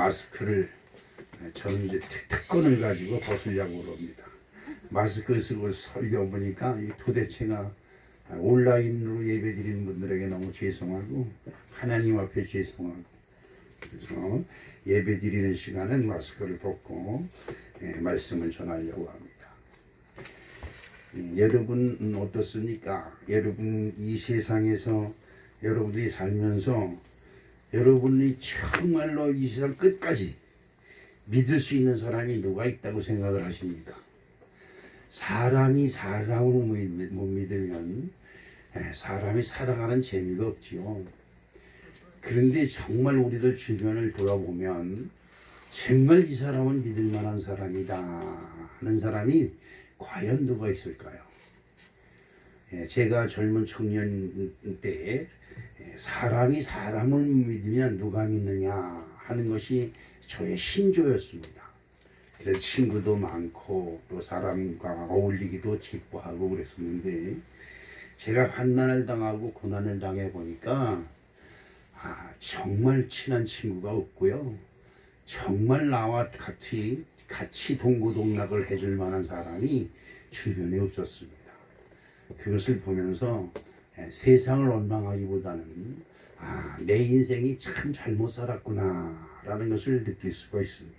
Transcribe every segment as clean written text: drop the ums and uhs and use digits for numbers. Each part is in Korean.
마스크를 저는 이제 특권을 가지고 벗으려고 그럽니다. 마스크 쓰고 설교 보니까 도대체가 온라인으로 예배드리는 분들에게 너무 죄송하고 하나님 앞에 죄송하고, 그래서 예배드리는 시간은 마스크를 벗고 말씀을 전하려고 합니다. 여러분 어떻습니까? 여러분 이 세상에서 여러분들이 살면서 여러분이 정말로 이 세상 끝까지 믿을 수 있는 사람이 누가 있다고 생각을 하십니까? 사람이 사람을 못 믿으면 사람이 살아가는 재미가 없지요. 그런데 정말 우리들 주변을 돌아보면 정말 이 사람은 믿을 만한 사람이다 하는 사람이 과연 누가 있을까요? 제가 젊은 청년 때 사람이 사람을 믿으면 누가 믿느냐 하는 것이 저의 신조였습니다. 그래서 친구도 많고 또 사람과 어울리기도 기뻐하고 그랬었는데, 제가 환난을 당하고 고난을 당해 보니까 정말 친한 친구가 없고요, 정말 나와 같이 동고동락을 해줄 만한 사람이 주변에 없었습니다. 그것을 보면서 세상을 원망하기보다는 내 인생이 참 잘못 살았구나 라는 것을 느낄 수가 있습니다.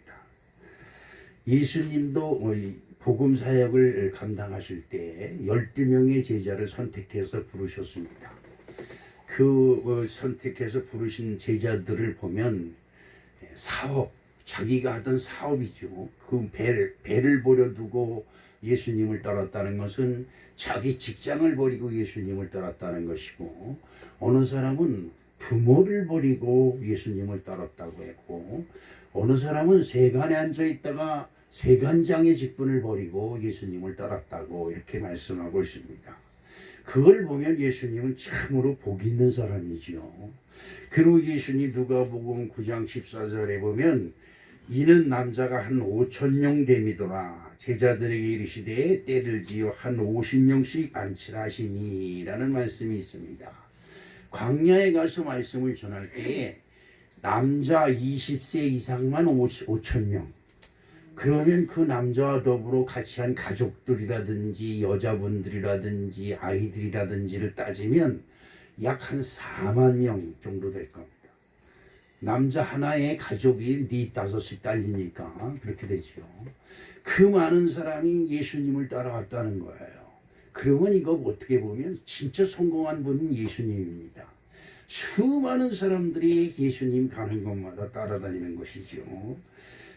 예수님도 복음 사역을 감당하실 때 12명의 제자를 선택해서 부르셨습니다. 그 선택해서 부르신 제자들을 보면 사업, 자기가 하던 사업이죠. 그 배를 버려두고 예수님을 따랐다는 것은 자기 직장을 버리고 예수님을 따랐다는 것이고, 어느 사람은 부모를 버리고 예수님을 따랐다고 했고, 어느 사람은 세간에 앉아 있다가 세간장의 직분을 버리고 예수님을 따랐다고 이렇게 말씀하고 있습니다. 그걸 보면 예수님은 참으로 복 있는 사람이지요. 그리고 예수님 누가복음 9장 14절에 보면 이는 남자가 한 5,000명 됨이더라. 제자들에게 이르시되 때를 지어 한 50명씩 안치라 하시니 라는 말씀이 있습니다. 광야에 가서 말씀을 전할 때에 남자 20세 이상만 5,000명, 그러면 그 남자와 더불어 같이 한 가족들이라든지 여자분들이라든지 아이들이라든지를 따지면 약 한 4만 명 정도 될 겁니다. 남자 하나의 가족이 4-5씩 딸리니까 그렇게 되죠. 그 많은 사람이 예수님을 따라갔다는 거예요. 그러면 이거 어떻게 보면 진짜 성공한 분은 예수님입니다. 수많은 사람들이 예수님 가는 곳마다 따라다니는 것이죠.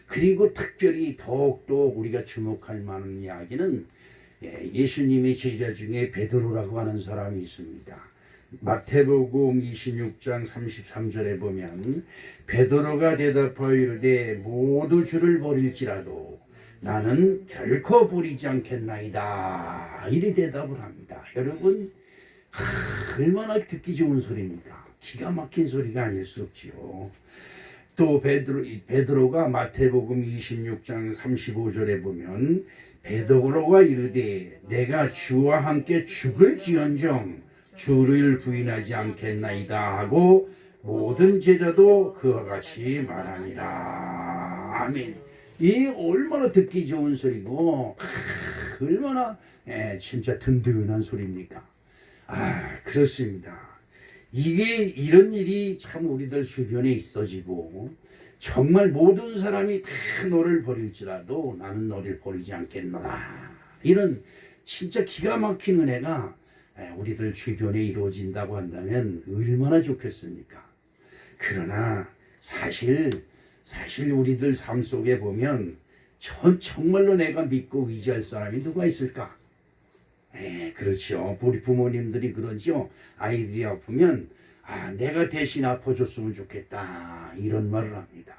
그리고 특별히 더욱더 우리가 주목할 만한 이야기는 예수님의 제자 중에 베드로라고 하는 사람이 있습니다. 마태복음 26장 33절에 보면 베드로가 대답하여 이르되 모두 주를 버릴지라도 나는 결코 버리지 않겠나이다 이리 대답을 합니다. 여러분 얼마나 듣기 좋은 소리입니까? 기가 막힌 소리가 아닐 수 없지요. 또 베드로가 마태복음 26장 35절에 보면 베드로가 이르되 내가 주와 함께 죽을지언정 주를 부인하지 않겠나이다 하고 모든 제자도 그와 같이 말하니라. 아멘. 이 얼마나 듣기 좋은 소리고 얼마나 진짜 든든한 소리입니까? 그렇습니다. 이게 이런 일이 참 우리들 주변에 있어지고 정말 모든 사람이 다 너를 버릴지라도 나는 너를 버리지 않겠노라. 이런 진짜 기가 막힌 은혜가 우리들 주변에 이루어진다고 한다면 얼마나 좋겠습니까? 그러나 사실 우리들 삶 속에 보면 정말로 내가 믿고 의지할 사람이 누가 있을까? 그렇죠. 우리 부모님들이 그러죠. 아이들이 아프면 내가 대신 아파줬으면 좋겠다 이런 말을 합니다.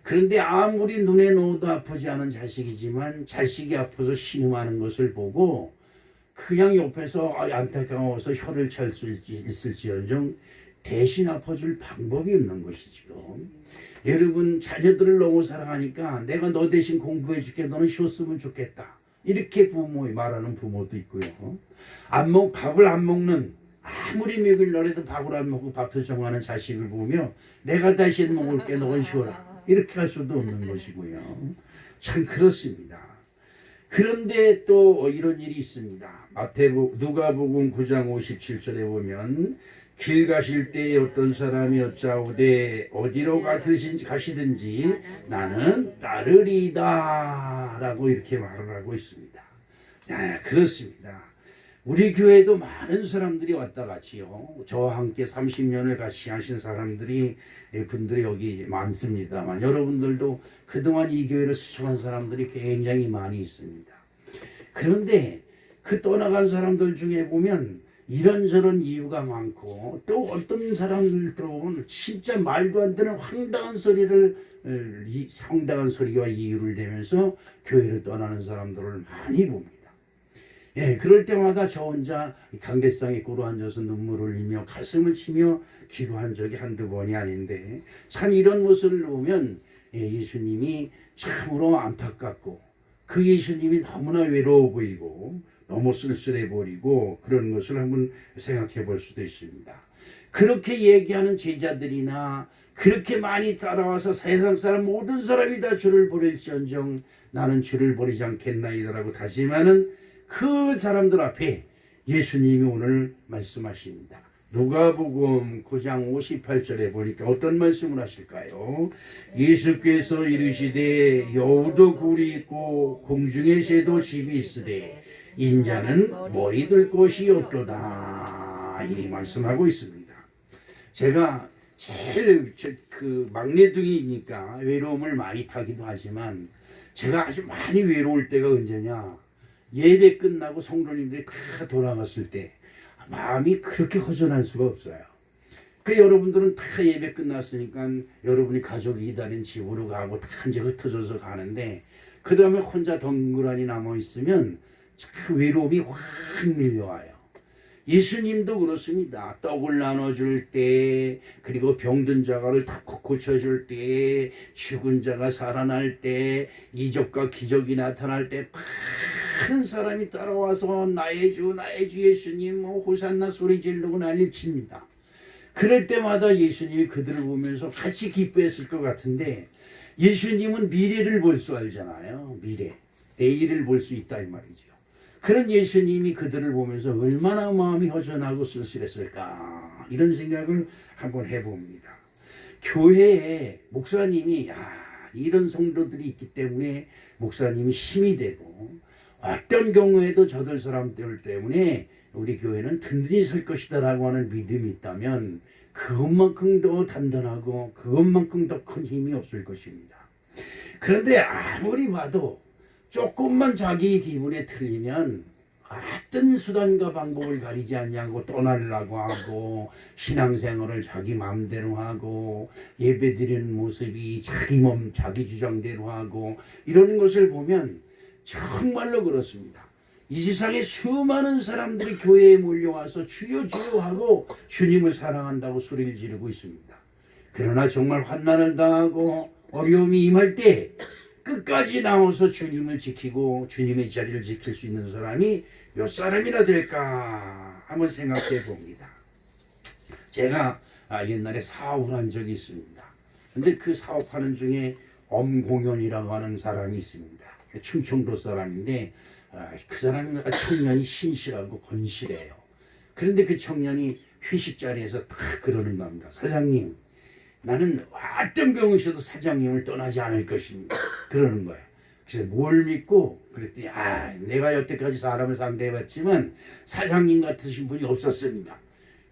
그런데 아무리 눈에 넣어도 아프지 않은 자식이지만 자식이 아파서 신음하는 것을 보고 그냥 옆에서 안타까워서 혀를 찰 수 있을지언정 대신 아파줄 방법이 없는 것이죠. 여러분 자녀들을 너무 사랑하니까 내가 너 대신 공부해 줄게, 너는 쉬었으면 좋겠다 이렇게 말하는 부모도 있고요. 밥을 안 먹는, 아무리 먹이려고 해도 밥을 안 먹고 밥도 정하는 자식을 보며 내가 대신 먹을게, 너는 쉬어라 이렇게 할 수도 없는 것이고요. 참 그렇습니다. 그런데 또 이런 일이 있습니다. 누가복음 9장 57절에 보면 길 가실 때에 어떤 사람이 여짜오되 어디로 가시든지 나는 따르리다 라고 이렇게 말을 하고 있습니다. 네, 그렇습니다. 우리 교회도 많은 사람들이 왔다 같이요. 저와 함께 30년을 같이 하신 분들이 여기 많습니다만 여러분들도 그동안 이 교회를 수청한 사람들이 굉장히 많이 있습니다. 그런데 그 떠나간 사람들 중에 보면 이런저런 이유가 많고 또 어떤 사람들은 진짜 말도 안 되는 황당한 소리와 이유를 대면서 교회를 떠나는 사람들을 많이 봅니다. 예, 그럴 때마다 저 혼자 강대상에 꿇어 앉아서 눈물을 흘리며 가슴을 치며 기도한 적이 한두 번이 아닌데 참 이런 모습을 보면 예수님이 참으로 안타깝고 그 예수님이 너무나 외로워 보이고 너무 쓸쓸해 보이고 그런 것을 한번 생각해 볼 수도 있습니다. 그렇게 얘기하는 제자들이나 그렇게 많이 따라와서 세상 사람 모든 사람이 다 주를 버릴지언정 나는 주를 버리지 않겠나이다라고 다짐하는 그 사람들 앞에 예수님이 오늘 말씀하십니다. 누가복음 9장 58절에 보니까 어떤 말씀을 하실까요? 예수께서 이르시되 여우도 굴이 있고 공중의 새도 집이 있으되 인자는 머리 들 곳이 없도다 이 말씀하고 있습니다. 제가 제일 그 막내둥이니까 외로움을 많이 타기도 하지만 제가 아주 많이 외로울 때가 언제냐, 예배 끝나고 성도님들이 다 돌아갔을 때 마음이 그렇게 허전할 수가 없어요. 그 여러분들은 다 예배 끝났으니까 여러분이 가족이 기다린 집으로 가고 다 이제 흩어져서 가는데 그 다음에 혼자 덩그러니 남아있으면 그 외로움이 확 밀려와요. 예수님도 그렇습니다. 떡을 나눠줄 때, 그리고 병든 자가를 다 고쳐줄 때, 죽은 자가 살아날 때, 이적과 기적이 나타날 때 많은 사람이 따라와서 나의 주 예수님 호산나 소리 지르고 난리를 칩니다. 그럴 때마다 예수님이 그들을 보면서 같이 기뻐했을 것 같은데 예수님은 미래를 볼 수 알잖아요. 미래, 내일을 볼 수 있다 이 말이죠. 그런 예수님이 그들을 보면서 얼마나 마음이 허전하고 쓸쓸했을까 이런 생각을 한번 해봅니다. 교회에 목사님이 이런 성도들이 있기 때문에 목사님이 힘이 되고 어떤 경우에도 저들 사람들 때문에 우리 교회는 든든히 설 것이다 라고 하는 믿음이 있다면 그것만큼 더 단단하고 그것만큼 더 큰 힘이 없을 것입니다. 그런데 아무리 봐도 조금만 자기 기분에 틀리면 어떤 수단과 방법을 가리지 않냐고 떠나려고 하고 신앙생활을 자기 마음대로 하고 예배드리는 모습이 자기 주장대로 하고 이러는 것을 보면 정말로 그렇습니다. 이 세상에 수많은 사람들이 교회에 몰려와서 주여 주여 하고 주님을 사랑한다고 소리를 지르고 있습니다. 그러나 정말 환난을 당하고 어려움이 임할 때 끝까지 나와서 주님을 지키고 주님의 자리를 지킬 수 있는 사람이 몇 사람이나 될까 한번 생각해 봅니다. 제가 옛날에 사업을 한 적이 있습니다. 근데 그 사업하는 중에 엄공연이라고 하는 사람이 있습니다. 충청도 사람인데 그 사람은 청년이 신실하고 건실해요. 그런데 그 청년이 회식 자리에서 딱 그러는 겁니다. 사장님, 나는 어떤 병이 있어도 사장님을 떠나지 않을 것입니다. 그러는 거예요. 그래서 뭘 믿고 그랬더니 내가 여태까지 사람을 상대해봤지만 사장님 같으신 분이 없었습니다.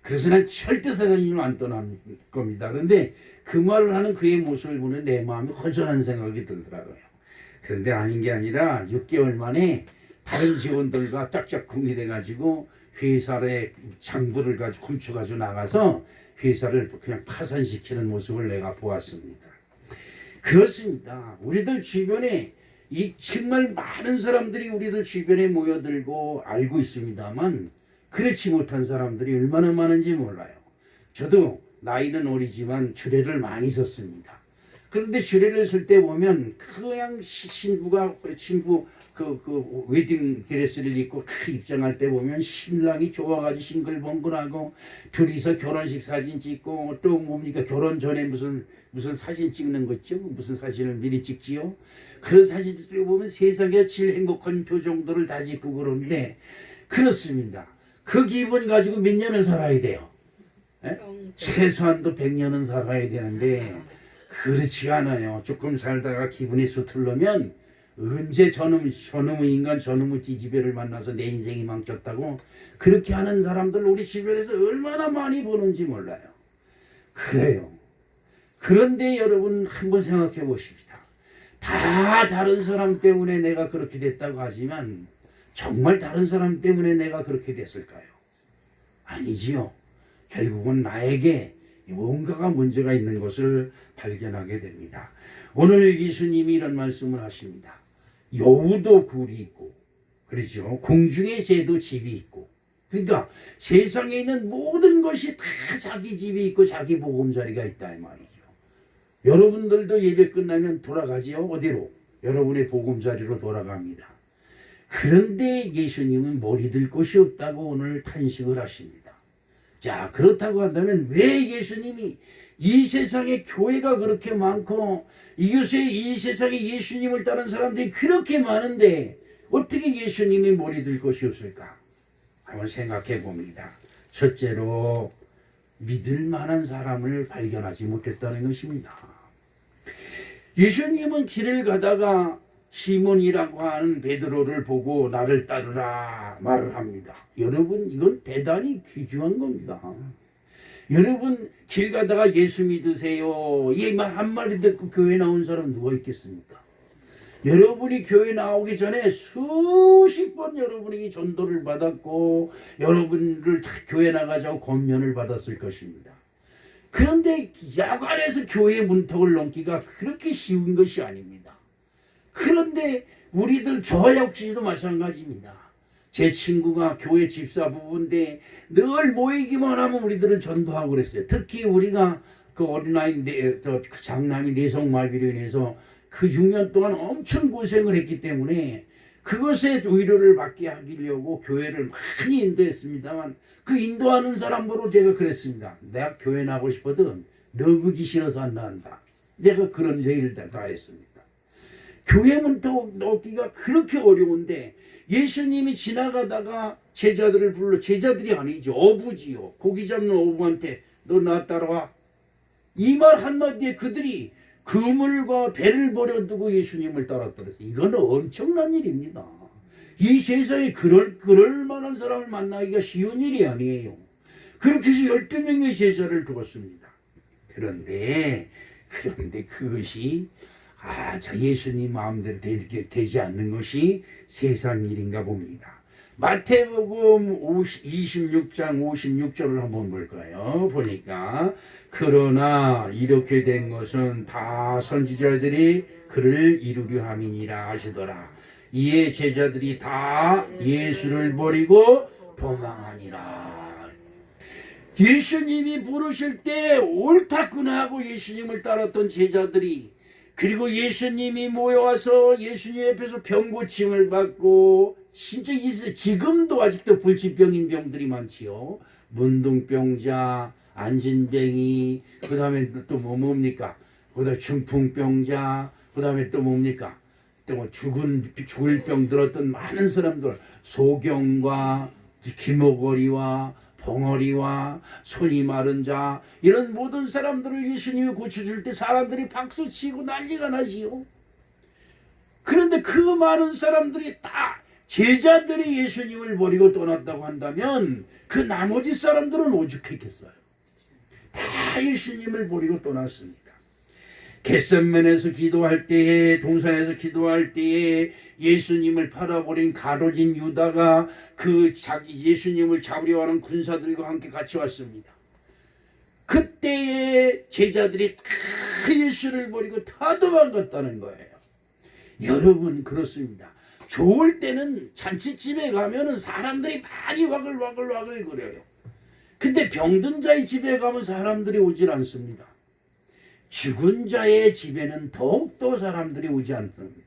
그래서 난 절대 사장님을 안 떠날 겁니다. 그런데 그 말을 하는 그의 모습을 보는 내 마음이 허전한 생각이 들더라고요. 그런데 아닌 게 아니라 6개월 만에 다른 직원들과 짝짝꿍이 돼가지고 회사에 장부를 가지고 훔쳐가지고 나가서 회사를 그냥 파산시키는 모습을 내가 보았습니다. 그렇습니다. 우리들 주변에 이 정말 많은 사람들이 우리들 주변에 모여들고 알고 있습니다만 그렇지 못한 사람들이 얼마나 많은지 몰라요. 저도 나이는 어리지만 주례를 많이 섰습니다. 그런데 주례를 쓸 때 보면 그냥 신부 그 웨딩 드레스를 입고 입장할 때 보면 신랑이 좋아가지고 싱글벙글하고 둘이서 결혼식 사진 찍고 또 뭡니까 결혼 전에 무슨 무슨 사진 찍는 거 있죠? 무슨 사진을 미리 찍지요? 그런 사진을 찍어보면 세상에 제일 행복한 표정들을 다 짓고 그러는데 그렇습니다. 그 기분 가지고 몇 년을 살아야 돼요? 에? 최소한도 100년은 살아야 되는데 그렇지 않아요. 조금 살다가 기분이 수틀려면 언제 저놈의 인간 저놈의 지지배를 만나서 내 인생이 망쳤다고 그렇게 하는 사람들 우리 주변에서 얼마나 많이 보는지 몰라요. 그래요. 그런데 여러분 한번 생각해 보십시다. 다 다른 사람 때문에 내가 그렇게 됐다고 하지만 정말 다른 사람 때문에 내가 그렇게 됐을까요? 아니지요. 결국은 나에게 뭔가가 문제가 있는 것을 발견하게 됩니다. 오늘 예수님이 이런 말씀을 하십니다. 여우도 굴이 있고, 그렇죠. 공중의 새도 집이 있고, 그러니까 세상에 있는 모든 것이 다 자기 집이 있고 자기 보금자리가 있다 이 말이죠. 여러분들도 예배 끝나면 돌아가지요. 어디로? 여러분의 보금자리로 돌아갑니다. 그런데 예수님은 머리 들 곳이 없다고 오늘 탄식을 하십니다. 자, 그렇다고 한다면 왜 예수님이 이 세상에 교회가 그렇게 많고 이곳에 이 세상에 예수님을 따르는 사람들이 그렇게 많은데 어떻게 예수님이 머리 들 곳이 없을까? 한번 생각해 봅니다. 첫째로 믿을 만한 사람을 발견하지 못했다는 것입니다. 예수님은 길을 가다가 시몬이라고 하는 베드로를 보고 나를 따르라 말을 합니다. 여러분 이건 대단히 귀중한 겁니다. 여러분 길 가다가 예수 믿으세요 이 말 한마디 듣고 교회 나온 사람 누가 있겠습니까? 여러분이 교회 나오기 전에 수십 번 여러분이 전도를 받았고 여러분을 교회 나가자고 권면을 받았을 것입니다. 그런데 야간에서 교회 문턱을 넘기가 그렇게 쉬운 것이 아닙니다. 그런데 우리들 저 역시도 마찬가지입니다. 제 친구가 교회 집사 부부인데 늘 모이기만 하면 우리들은 전도하고 그랬어요. 특히 우리가 그 어린아이 그 장남이 내성마비로 인해서 그 6년 동안 엄청 고생을 했기 때문에 그것에 위로를 받게 하려고 교회를 많이 인도했습니다만 그 인도하는 사람으로 제가 그랬습니다. 내가 교회 나가고 싶거든. 너 그기 싫어서 안 나간다. 내가 그런 얘기를 다 했습니다. 교회 문턱 넣기가 그렇게 어려운데 예수님이 지나가다가 제자들을 불러 제자들이 아니죠. 어부지요. 고기 잡는 어부한테 너 나 따라와. 이 말 한마디에 그들이 그물과 배를 버려두고 예수님을 따랐더랬어요. 이건 엄청난 일입니다. 이 세상에 그럴 만한 사람을 만나기가 쉬운 일이 아니에요. 그렇게 해서 12명의 제자를 두었습니다. 그런데 그것이 저 예수님 마음대로 되지 않는 것이 세상 일인가 봅니다. 마태복음 26장 56절을 한번 볼까요? 보니까 그러나 이렇게 된 것은 다 선지자들이 그를 이루려 함이니라 하시더라. 이에 제자들이 다 예수를 버리고 도망하니라. 예수님이 부르실 때 옳다구나 하고 예수님을 따랐던 제자들이 그리고 예수님이 모여와서 예수님 옆에서 병고침을 받고 진짜 지금도 아직도 불치병인 병들이 많지요. 문둥병자, 안진뱅이, 그 다음에 또 뭡니까? 그 다음에 중풍병자, 그 다음에 또 뭡니까? 또 뭐 죽을 병 들었던 많은 사람들, 소경과 기모거리와 벙어리와 손이 마른 자 이런 모든 사람들을 예수님이 고쳐줄 때 사람들이 박수치고 난리가 나지요. 그런데 그 많은 사람들이 다 제자들이 예수님을 버리고 떠났다고 한다면 그 나머지 사람들은 오죽했겠어요. 다 예수님을 버리고 떠났습니다. 겟세마네에서 기도할 때에 동산에서 기도할 때에 예수님을 팔아버린 가로진 유다가 자기 예수님을 잡으려 하는 군사들과 함께 같이 왔습니다. 그때에 제자들이 다 예수를 버리고 다 도망갔다는 거예요. 여러분 그렇습니다. 좋을 때는 잔치집에 가면은 사람들이 많이 와글와글 거려요. 근데 병든 자의 집에 가면 사람들이 오질 않습니다. 죽은 자의 집에는 더욱더 사람들이 오지 않습니다.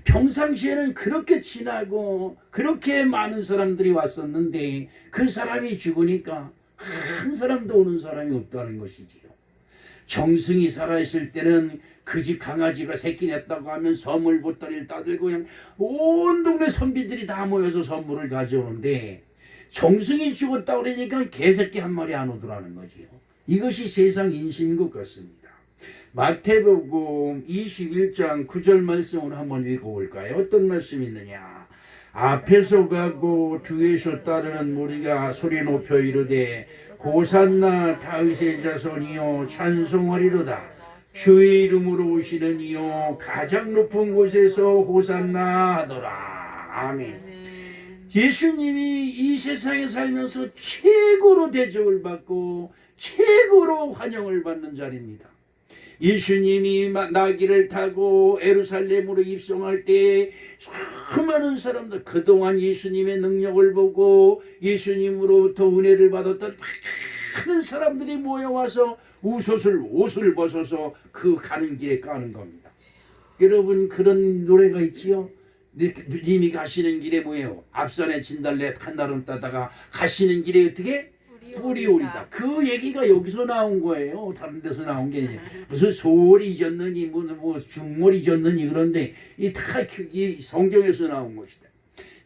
평상시에는 그렇게 친하고 그렇게 많은 사람들이 왔었는데 그 사람이 죽으니까 한 사람도 오는 사람이 없다는 것이지요. 정승이 살아있을 때는 그 집 강아지가 새끼 냈다고 하면 선물 보따리를 따들고 그냥 온 동네 선비들이 다 모여서 선물을 가져오는데, 정승이 죽었다 그러니까 개새끼 한 마리 안 오더라는 거지요. 이것이 세상 인심인 것 같습니다. 마태복음 21장 9절 말씀을 한번 읽어볼까요? 어떤 말씀이 있느냐. 앞에서 가고 뒤에서 따르는 무리가 소리 높여 이르되 호산나 다윗의 자손이여 찬송하리로다. 주의 이름으로 오시는 이여 가장 높은 곳에서 호산나 하더라. 아멘. 예수님이 이 세상에 살면서 최고로 대접을 받고 최고로 환영을 받는 자리입니다. 예수님이 나귀를 타고 예루살렘으로 입성할 때 수많은 사람들, 그동안 예수님의 능력을 보고 예수님으로부터 은혜를 받았던 많은 사람들이 모여와서 옷을 벗어서 그 가는 길에 까는 겁니다. 여러분, 그런 노래가 있지요. 님이 가시는 길에 뭐예요? 앞선에 진달래 한달음 따다가 가시는 길에 어떻게? 뿔이 오리다. 그 얘기가 여기서 나온 거예요. 다른 데서 나온 게 아니에요. 무슨 소리 잊었느니 뭐 중몰 잊었느니 그런데 이 성경에서 나온 것이다.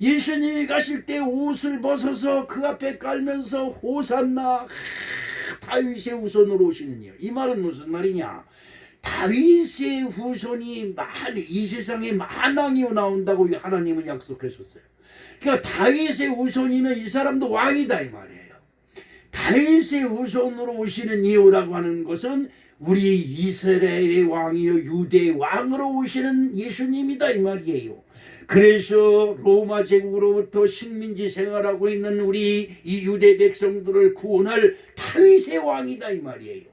예수님이 가실 때 옷을 벗어서 그 앞에 깔면서 호산나 다윗의 후손으로 오시는 이요. 이 말은 무슨 말이냐? 다윗의 후손이 이 세상에 만왕이요 나온다고 하나님은 약속하셨어요. 그러니까 다윗의 후손이면 이 사람도 왕이다 이 말이에요. 다윗의 후손으로 오시는 이유라고 하는 것은 우리 이스라엘의 왕이요 유대의 왕으로 오시는 예수님이다 이 말이에요. 그래서 로마 제국으로부터 식민지 생활하고 있는 우리 이 유대 백성들을 구원할 다윗의 왕이다 이 말이에요.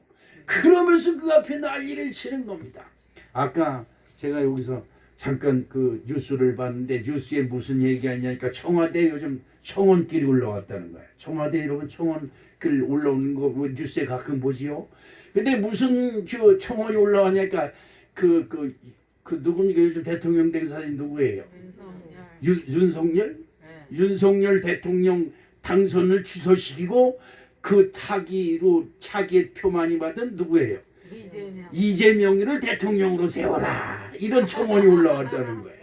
그러면서 그 앞에 난리를 치는 겁니다. 아까 제가 여기서 잠깐 그 뉴스를 봤는데 뉴스에 무슨 얘기하냐니까 청와대 요즘 청원길이 올라왔다는 거예요. 청와대 여러분 청원길 올라오는 거 뉴스에 가끔 보지요. 근데 무슨 그 청원이 올라왔냐니까 그 누굽니까? 요즘 대통령 된 사람이 누구예요? 윤석열? 네. 윤석열 대통령 당선을 취소시키고 그 차기의 표 많이 받은 누구예요? 이재명을 대통령으로 세워라. 이런 청원이 올라왔다는 거예요.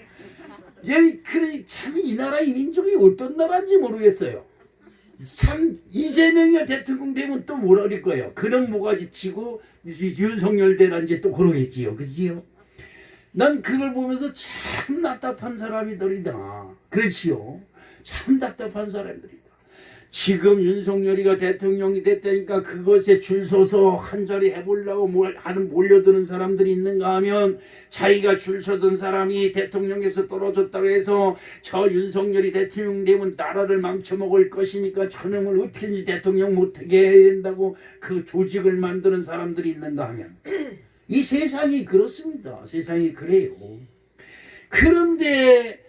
참 이 나라 이 민족이 어떤 나라인지 모르겠어요. 참 이재명이 대통령 되면 또 뭐라 그럴 거예요. 그런 모가지 치고 윤석열 되란 이제 또 그러겠지요. 그지요? 난 그걸 보면서 참 답답한 사람이들이다. 그렇지요. 참 답답한 사람들이다. 지금 윤석열이가 대통령이 됐다니까 그것에 줄 서서 한 자리 해보려고 몰려드는 사람들이 있는가 하면, 자기가 줄 서던 사람이 대통령에서 떨어졌다고 해서 저 윤석열이 대통령 되면 나라를 망쳐먹을 것이니까 저놈을 어떻게든지 대통령 못하게 해야 된다고 그 조직을 만드는 사람들이 있는가 하면, 이 세상이 그렇습니다. 세상이 그래요. 그런데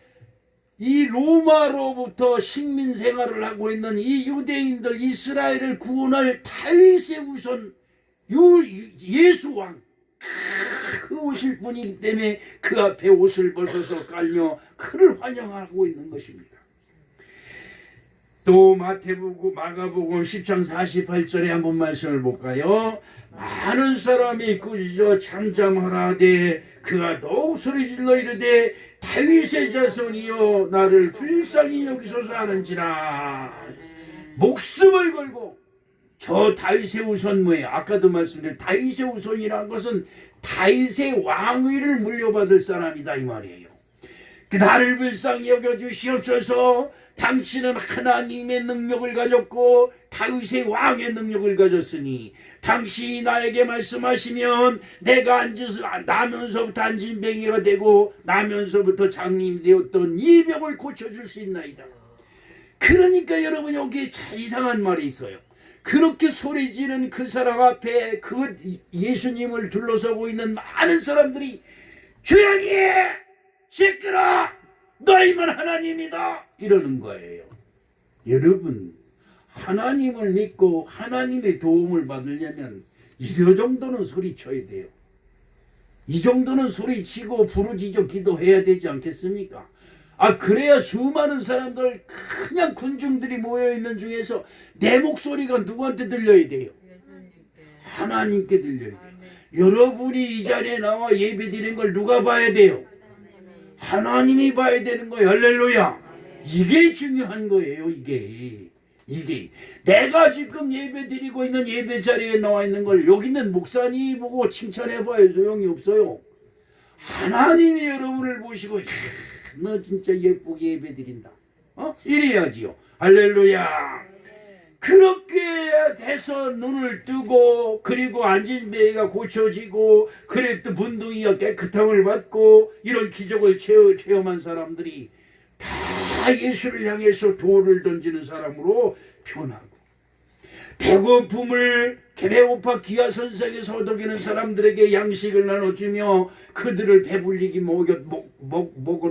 이 로마로부터 식민 생활을 하고 있는 이 유대인들 이스라엘을 구원할 다윗의 후손 예수왕, 그 오실 분이기 때문에 그 앞에 옷을 벗어서 깔며 그를 환영하고 있는 것입니다. 또 마태복음 마가복음 10장 48절에 한번 말씀을 볼까요? 많은 사람이 꾸짖어 잠잠하라되 그가 더욱 소리질러 이르되 다윗의 자손이여 나를 불쌍히 여기소서 하는지라. 목숨을 걸고 저 다윗의 후손 뭐예요? 아까도 말씀드린 다윗의 후손이라는 것은 다윗의 왕위를 물려받을 사람이다 이 말이에요. 나를 불쌍히 여겨주시옵소서. 당신은 하나님의 능력을 가졌고 다윗의 왕의 능력을 가졌으니 당신이 나에게 말씀하시면 내가 나면서부터 안진뱅이가 되고 나면서부터 장님이 되었던 이 병을 고쳐줄 수 있나이다. 그러니까 여러분 여기에 이상한 말이 있어요. 그렇게 소리 지르는 그 사람 앞에 그 예수님을 둘러서고 있는 많은 사람들이 조용히 해! 시끄러! 너희만 하나님이다! 이러는 거예요. 여러분, 하나님을 믿고 하나님의 도움을 받으려면 이 정도는 소리쳐야 돼요. 이 정도는 소리치고 부르짖어 기도해야 되지 않겠습니까? 그래야 수많은 사람들, 그냥 군중들이 모여있는 중에서 내 목소리가 누구한테 들려야 돼요? 하나님께 들려야 돼요. 여러분이 이 자리에 나와 예배드리는 걸 누가 봐야 돼요? 하나님이 봐야 되는 거예요. 할렐루야. 이게 중요한 거예요. 이게 내가 지금 예배드리고 있는 예배 자리에 나와 있는 걸 여기 있는 목사님이 보고 칭찬해봐야 소용이 없어요. 하나님이 여러분을 보시고 너 진짜 예쁘게 예배드린다, 이래야지요. 할렐루야. 그렇게 해서 눈을 뜨고, 그리고 앉은 배가 고쳐지고, 그래 또 분둥이가 깨끗함을 받고, 이런 기적을 체험한 사람들이 다 예수를 향해서 돌을 던지는 사람으로 변하고, 배고파 기아 선상에서 얻어기는 사람들에게 양식을 나눠주며 그들을 배불리게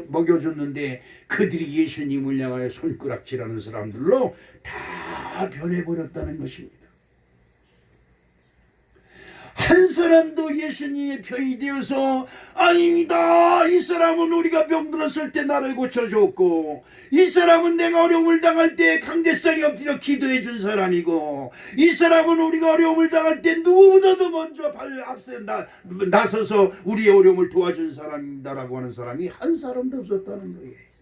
먹여줬는데, 그들이 예수님을 향하여 손가락질하는 사람들로 다 변해버렸다는 것입니다. 한 사람도 예수님의 편이 되어서 아닙니다, 이 사람은 우리가 병들었을 때 나를 고쳐줬고, 이 사람은 내가 어려움을 당할 때 강대상에 엎드려 기도해 준 사람이고, 이 사람은 우리가 어려움을 당할 때 누구보다도 먼저 앞서 나서서 우리의 어려움을 도와준 사람이다라고 하는 사람이 한 사람도 없었다는 거예요.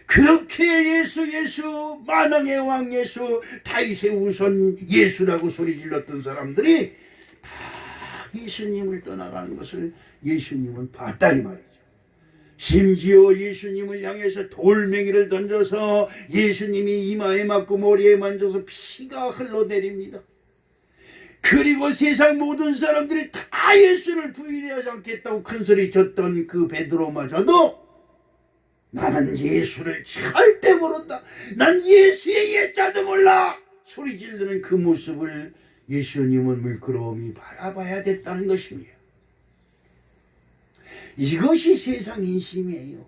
그렇게 예수 만왕의 왕 예수, 다윗의 우선 예수라고 소리 질렀던 사람들이 다 예수님을 떠나가는 것을 예수님은 봤다 이 말이죠. 심지어 예수님을 향해서 돌멩이를 던져서 예수님이 이마에 맞고 머리에 만져서 피가 흘러내립니다. 그리고 세상 모든 사람들이 다 예수를 부인하지 않겠다고 큰소리 쳤던 그 베드로마저도 나는 예수를 절대 모른다, 난 예수의 예자도 몰라 소리 지르는 그 모습을 예수님은 물끄러미 바라봐야 됐다는 것입니다. 이것이 세상 인심이에요.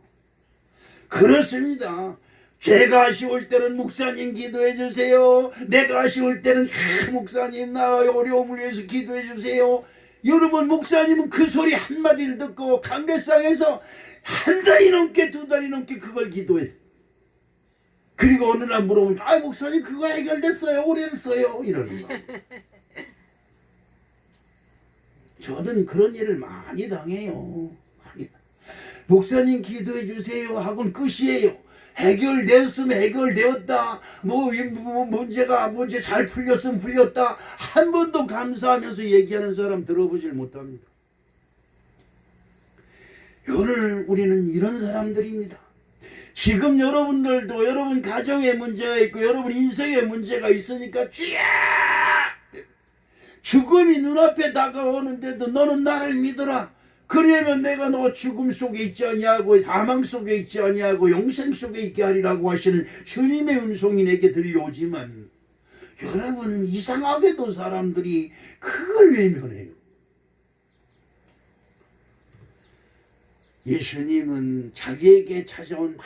그렇습니다. 죄가 아쉬울 때는 목사님 기도해 주세요. 내가 아쉬울 때는 목사님 나 어려움을 위해서 기도해 주세요. 여러분, 목사님은 그 소리 한마디를 듣고 강대상에서 한 달이 넘게 두 달이 넘게 그걸 기도했어요. 그리고 어느 날 물어보면 목사님 그거 해결됐어요, 오래됐어요, 이러는 거. 저는 그런 일을 많이 당해요. 목사님 기도해 주세요 하고는 끝이에요. 해결되었으면 해결되었다, 문제 잘 풀렸으면 풀렸다, 한 번도 감사하면서 얘기하는 사람 들어보질 못합니다. 오늘 우리는 이런 사람들입니다. 지금 여러분들도 여러분 가정에 문제가 있고 여러분 인생에 문제가 있으니까 주야, 죽음이 눈앞에 다가오는데도 너는 나를 믿어라, 그러면 내가 너 죽음 속에 있지 아니하고 사망 속에 있지 아니하고 영생 속에 있게 하리라고 하시는 주님의 음성이 내게 들려오지만, 여러분 이상하게도 사람들이 그걸 외면해요. 예수님은 자기에게 찾아온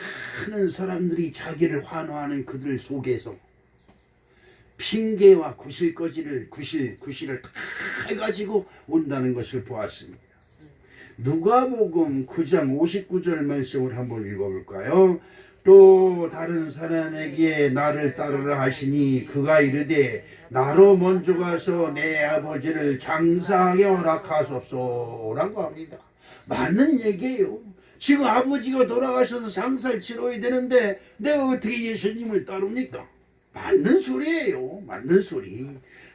많은 사람들이 자기를 환호하는 그들 속에서 핑계와 구실거지를 구실을 다 해가지고 온다는 것을 보았습니다. 누가복음 9장 59절 말씀을 한번 읽어볼까요? 또 다른 사람에게 나를 따르라 하시니 그가 이르되 나로 먼저 가서 내 아버지를 장사하게 허락하소서라고 합니다. 맞는 얘기예요. 지금 아버지가 돌아가셔서 장사를 치러야 되는데 내가 어떻게 예수님을 따릅니까? 맞는 소리예요. 맞는 소리.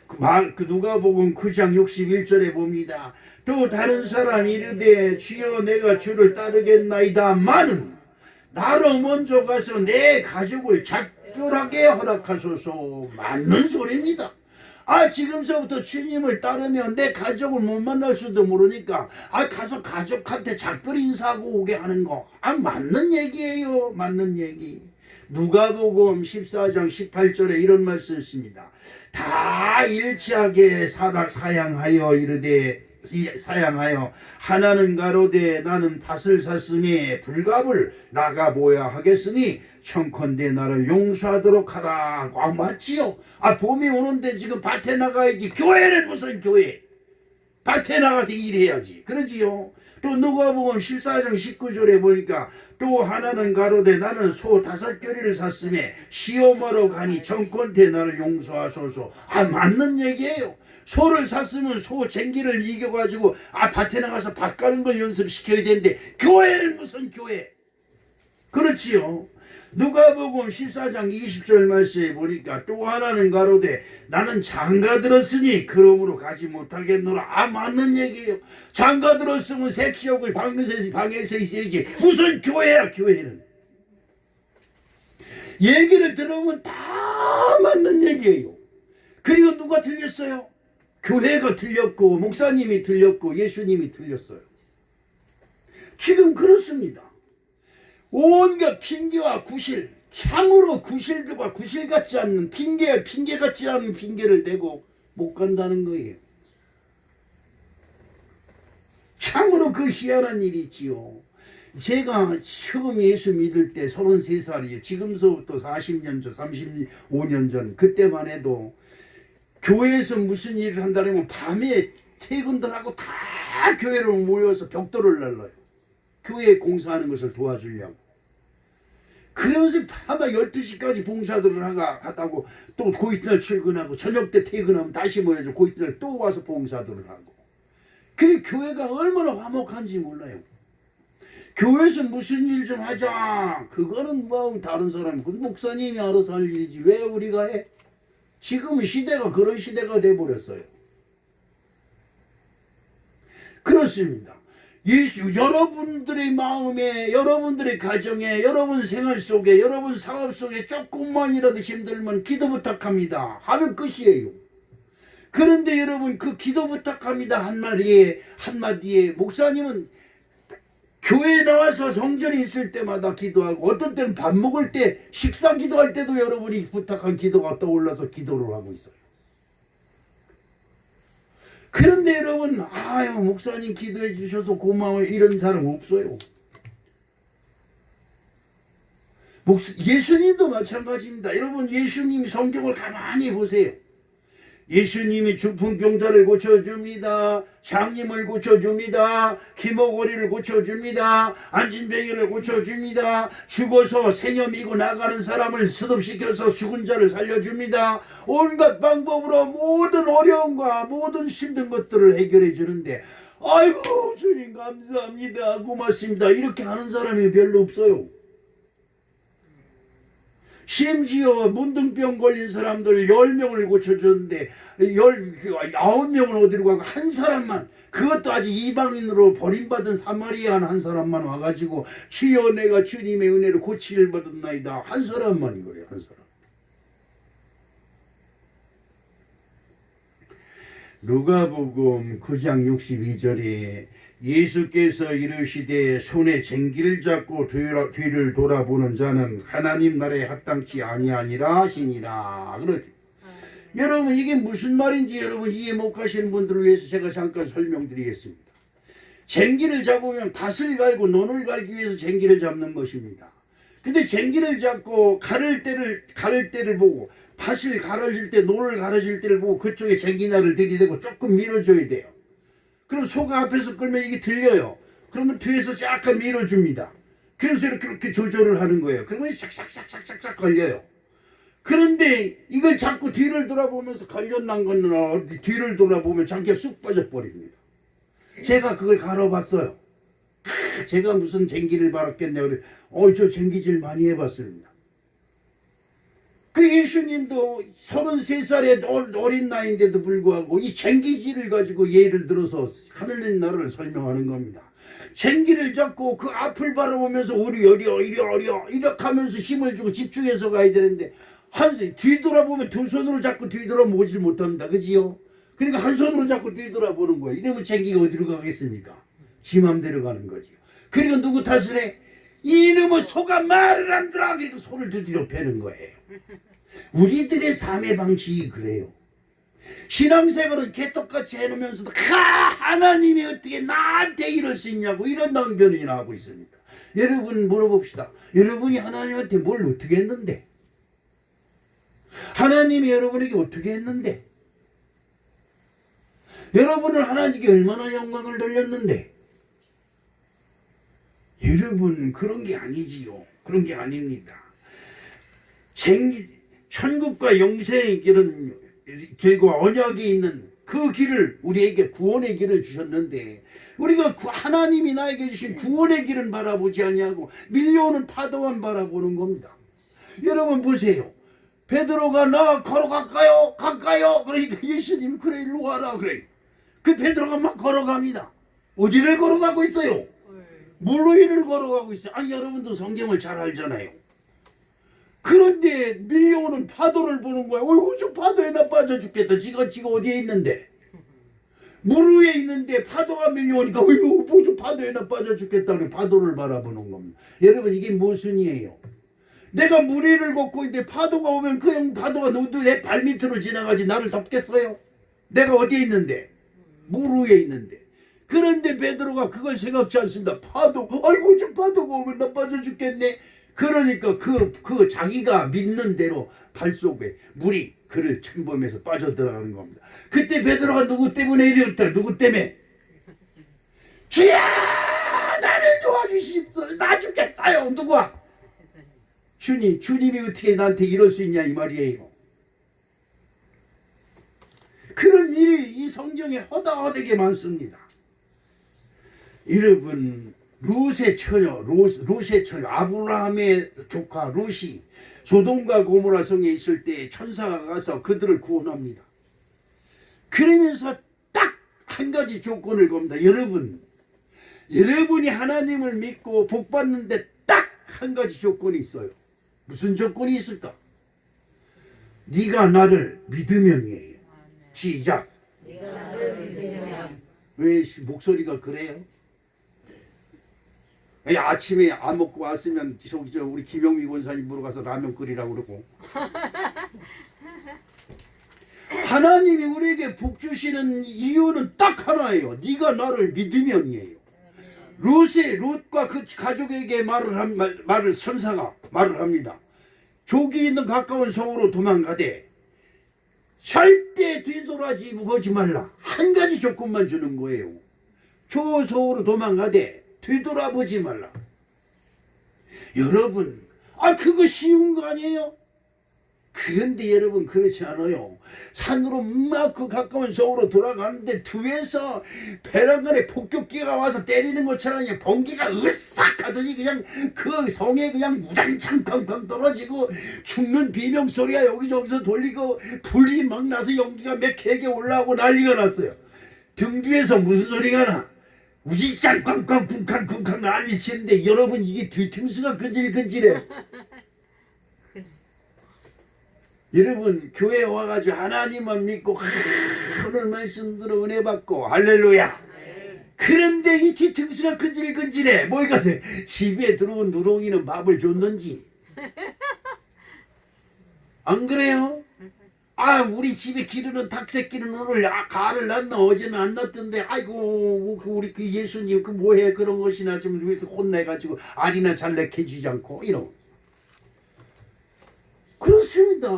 그 누가복음 9장 61절에 봅니다. 또 다른 사람이 이르되 주여 내가 주를 따르겠나이다마는 나로 먼저 가서 내 가족을 작별하게 허락하소서. 맞는 소리입니다. 지금서부터 주님을 따르면 내 가족을 못 만날 수도 모르니까 가서 가족한테 작별 인사하고 오게 하는 거 맞는 얘기예요. 맞는 얘기. 누가복음 14장 18절에 이런 말씀이 있습니다. 다 일치하게 사양하여 이르되 사양하여 하나는 가로되 나는 밭을 샀으니 불갑을 나가 보야 하겠으니 청컨대 나를 용서하도록 하라. 맞지요? 봄이 오는데 지금 밭에 나가야지. 교회는 무슨 교회? 밭에 나가서 일해야지. 그러지요? 또 누가복음 14장 19절에 보니까 또 하나는 가로되 나는 소 5겨리를 샀으니 시험하러 가니 청컨대 나를 용서하소서. 맞는 얘기예요. 소를 샀으면 소 쟁기를 이겨가지고 밭에 나가서 밭 가는 걸 연습시켜야 되는데 교회는 무슨 교회? 그렇지요. 누가복음 14장 20절 말씀에 보니까 또 하나는 가로되 나는 장가 들었으니 그러므로 가지 못하겠노라. 맞는 얘기예요. 장가 들었으면 섹시하고 방에서 있어야지. 무슨 교회야 교회는. 얘기를 들으면 다 맞는 얘기예요. 그리고 누가 틀렸어요? 교회가 틀렸고 목사님이 틀렸고 예수님이 틀렸어요. 지금 그렇습니다. 온갖 핑계와 구실, 참으로 구실과 구실 같지 않는 핑계 같지 않은 핑계를 대고 못 간다는 거예요. 참으로 그 희한한 일이 있지요. 제가 처음 예수 믿을 때 33살이에요. 지금서부터 40년 전, 35년 전 그때만 해도 교회에서 무슨 일을 한다면 밤에 퇴근들 하고 다 교회로 모여서 벽돌을 날라요. 교회 공사하는 것을 도와주려고. 그러면서 밤에 12시까지 봉사들을 하다고 또 그 이튿날 출근하고 저녁 때 퇴근하면 다시 모여서 그 이튿날 또 와서 봉사들을 하고. 그래 교회가 얼마나 화목한지 몰라요. 교회에서 무슨 일 좀 하자. 그거는 뭐 다른 사람, 목사님이 알아서 할 일이지 왜 우리가 해? 지금 시대가 그런 시대가 돼버렸어요. 그렇습니다. 여러분들의 마음에, 여러분들의 가정에, 여러분 생활 속에, 여러분 사업 속에 조금만이라도 힘들면 기도 부탁합니다 하면 끝이에요. 그런데 여러분 그 기도 부탁합니다 한마디에 목사님은 교회에 나와서 성전에 있을 때마다 기도하고 어떤 때는 밥 먹을 때 식사 기도할 때도 여러분이 부탁한 기도가 떠올라서 기도를 하고 있어요. 그런데 여러분 아유 목사님 기도해 주셔서 고마워요 이런 사람 없어요. 예수님도 마찬가지입니다. 여러분 예수님 성경을 가만히 보세요. 예수님이 중풍병자를 고쳐줍니다. 장님을 고쳐줍니다. 기모거리를 고쳐줍니다. 안진뱅이를 고쳐줍니다. 죽어서 생염이고 나가는 사람을 수습시켜서 죽은 자를 살려줍니다. 온갖 방법으로 모든 어려움과 모든 힘든 것들을 해결해 주는데 아이고 주님 감사합니다 고맙습니다 이렇게 하는 사람이 별로 없어요. 심지어 문둥병 걸린 사람들 10명을 고쳐줬는데 9명은 어디로 가고 한 사람만 그것도 아직 이방인으로 버림받은 사마리아 한 사람만 와가지고 주여 내가 주님의 은혜로 고치를 받았나이다 한 사람만이 그래요. 한 사람. 누가복음 9장 62절에 예수께서 이르시되 손에 쟁기를 잡고 뒤를 돌아보는 자는 하나님 나라에 합당치 아니하니라 하시니라. 그렇죠. 여러분 이게 무슨 말인지 여러분 이해 못 가시는 분들을 위해서 제가 잠깐 설명드리겠습니다. 쟁기를 잡으면 밭을 갈고 논을 갈기 위해서 쟁기를 잡는 것입니다. 근데 쟁기를 잡고 가를 때를 보고 밭을 갈아줄 때 논을 갈아줄 때를 보고 그쪽에 쟁기날을 들이대고 조금 밀어줘야 돼요. 그럼 소가 앞에서 끌면 이게 들려요. 그러면 뒤에서 약간 밀어줍니다. 그래서 이렇게 조절을 하는 거예요. 그러면 싹싹싹싹싹 걸려요. 그런데 이걸 자꾸 뒤를 돌아보면서 걸렸난 거나 뒤를 돌아보면 장기가 쑥 빠져버립니다. 제가 그걸 갈아봤어요. 제가 무슨 쟁기를 바랐겠냐 그래. 저 쟁기질 많이 해봤습니다. 그 예수님도 33살의 어린 나이인데도 불구하고 이 쟁기질을 가지고 예를 들어서 하늘님 나라를 설명하는 겁니다. 쟁기를 잡고 그 앞을 바라보면서 우리 어려 이렇게 하면서 힘을 주고 집중해서 가야 되는데 뒤돌아보면 두 손으로 잡고 뒤돌아보질 못합니다. 그지요? 그러니까 한 손으로 잡고 뒤돌아보는 거예요. 이러면 쟁기가 어디로 가겠습니까? 지 맘대로 가는 거지요. 그리고 누구 탓을 해? 이놈의 소가 말을 안 들어. 그리고 소를 두드려 패는 거예요. 우리들의 삶의 방식이 그래요. 신앙생활은 개떡같이 해놓으면서도 하나님이 어떻게 나한테 이럴 수 있냐고 이런 낭변이나 하고 있습니다. 여러분 물어봅시다. 여러분이 하나님한테 뭘 어떻게 했는데? 하나님이 여러분에게 어떻게 했는데? 여러분을 하나님께 얼마나 영광을 돌렸는데? 여러분 그런 게 아니지요. 그런 게 아닙니다. 천국과 영생의 길은 길고 언약이 있는 그 길을 우리에게 구원의 길을 주셨는데 우리가 하나님이 나에게 주신 구원의 길은 바라보지 아니하고 밀려오는 파도만 바라보는 겁니다. 여러분 보세요. 베드로가 나 걸어갈까요? 갈까요? 그러니까 예수님 그래 일로 와라 그래. 그 베드로가 막 걸어갑니다. 어디를 걸어가고 있어요? 물 위를 걸어가고 있어요. 아 여러분도 성경을 잘 알잖아요. 그런데 밀려오는 파도를 보는 거야. 어이구 저 파도에 나 빠져 죽겠다. 지가 어디에 있는데 물 위에 있는데 파도가 밀려오니까 어이구 뭐저 파도에 나 빠져 죽겠다. 그래 파도를 바라보는 겁니다. 여러분 이게 무슨 이에요? 내가 물 위를 걷고 있는데 파도가 오면 그냥 파도가 내 발밑으로 지나가지 나를 덮겠어요? 내가 어디에 있는데? 물 위에 있는데. 그런데 베드로가 그걸 생각지 않습니다. 파도, 아이고 저 파도가 오면 나 빠져 죽겠네. 그러니까 그 자기가 믿는 대로 발 속에 물이 그를 침범해서 빠져들어가는 겁니다. 그때 베드로가 누구 때문에 이랬더라? 누구 때문에? 주야 나를 도와주십시오. 나 죽겠어요. 누구야? 주님이 어떻게 나한테 이럴 수 있냐 이 말이에요. 그런 일이 이 성경에 허다하게 많습니다. 여러분 룻의 처녀 아브라함의 조카 룻이 소돔과 고모라 성에 있을 때 천사가 가서 그들을 구원합니다. 그러면서 딱 한 가지 조건을 겁니다. 여러분이 하나님을 믿고 복 받는데 딱 한 가지 조건이 있어요. 무슨 조건이 있을까? 네가 나를 믿으면이에요. 시작. 네가 나를 믿으면. 왜 목소리가 그래요? 아침에 안 먹고 왔으면 우리 김영미 권사님 물어가서 라면 끓이라고 그러고. 하나님이 우리에게 복 주시는 이유는 딱 하나예요. 네가 나를 믿으면이에요. 룻과 그 가족에게 천사가 말을 합니다. 족이 있는 가까운 성으로 도망가되 절대 뒤돌아지 보지 말라. 한 가지 조건만 주는 거예요. 저 성으로 도망가되 뒤돌아보지 말라. 여러분, 그거 쉬운 거 아니에요? 그런데 여러분 그렇지 않아요. 산으로 막 그 가까운 성으로 돌아가는데 뒤에서 배란간에 폭격기가 와서 때리는 것처럼 그냥 번개가 으싹 하더니 그냥 그 성에 그냥 우당창 쾅쾅 떨어지고 죽는 비명소리가 여기저기서 돌리고 불이 막 나서 연기가 맥히게 올라오고 난리가 났어요. 등 뒤에서 무슨 소리가 나? 우직장 꽝꽝 쿵쾅 난리치는데 여러분 이게 뒤통수가 근질근질해. 여러분 교회에 와가지고 하나님만 믿고 오늘 말씀 들어 은혜 받고 할렐루야. 그런데 이 뒤통수가 근질근질해. 뭐가 돼? 집에 들어온 누렁이는 밥을 줬는지 안 그래요? 우리 집에 기르는 닭새끼는 오늘 가를 낳나 어제는 안 낳던데 아이고 우리 그 예수님 그 뭐해 그런 것이나 좀 왜 혼내가지고 알이나 잘 내켜주지 않고 이런. 그렇습니다.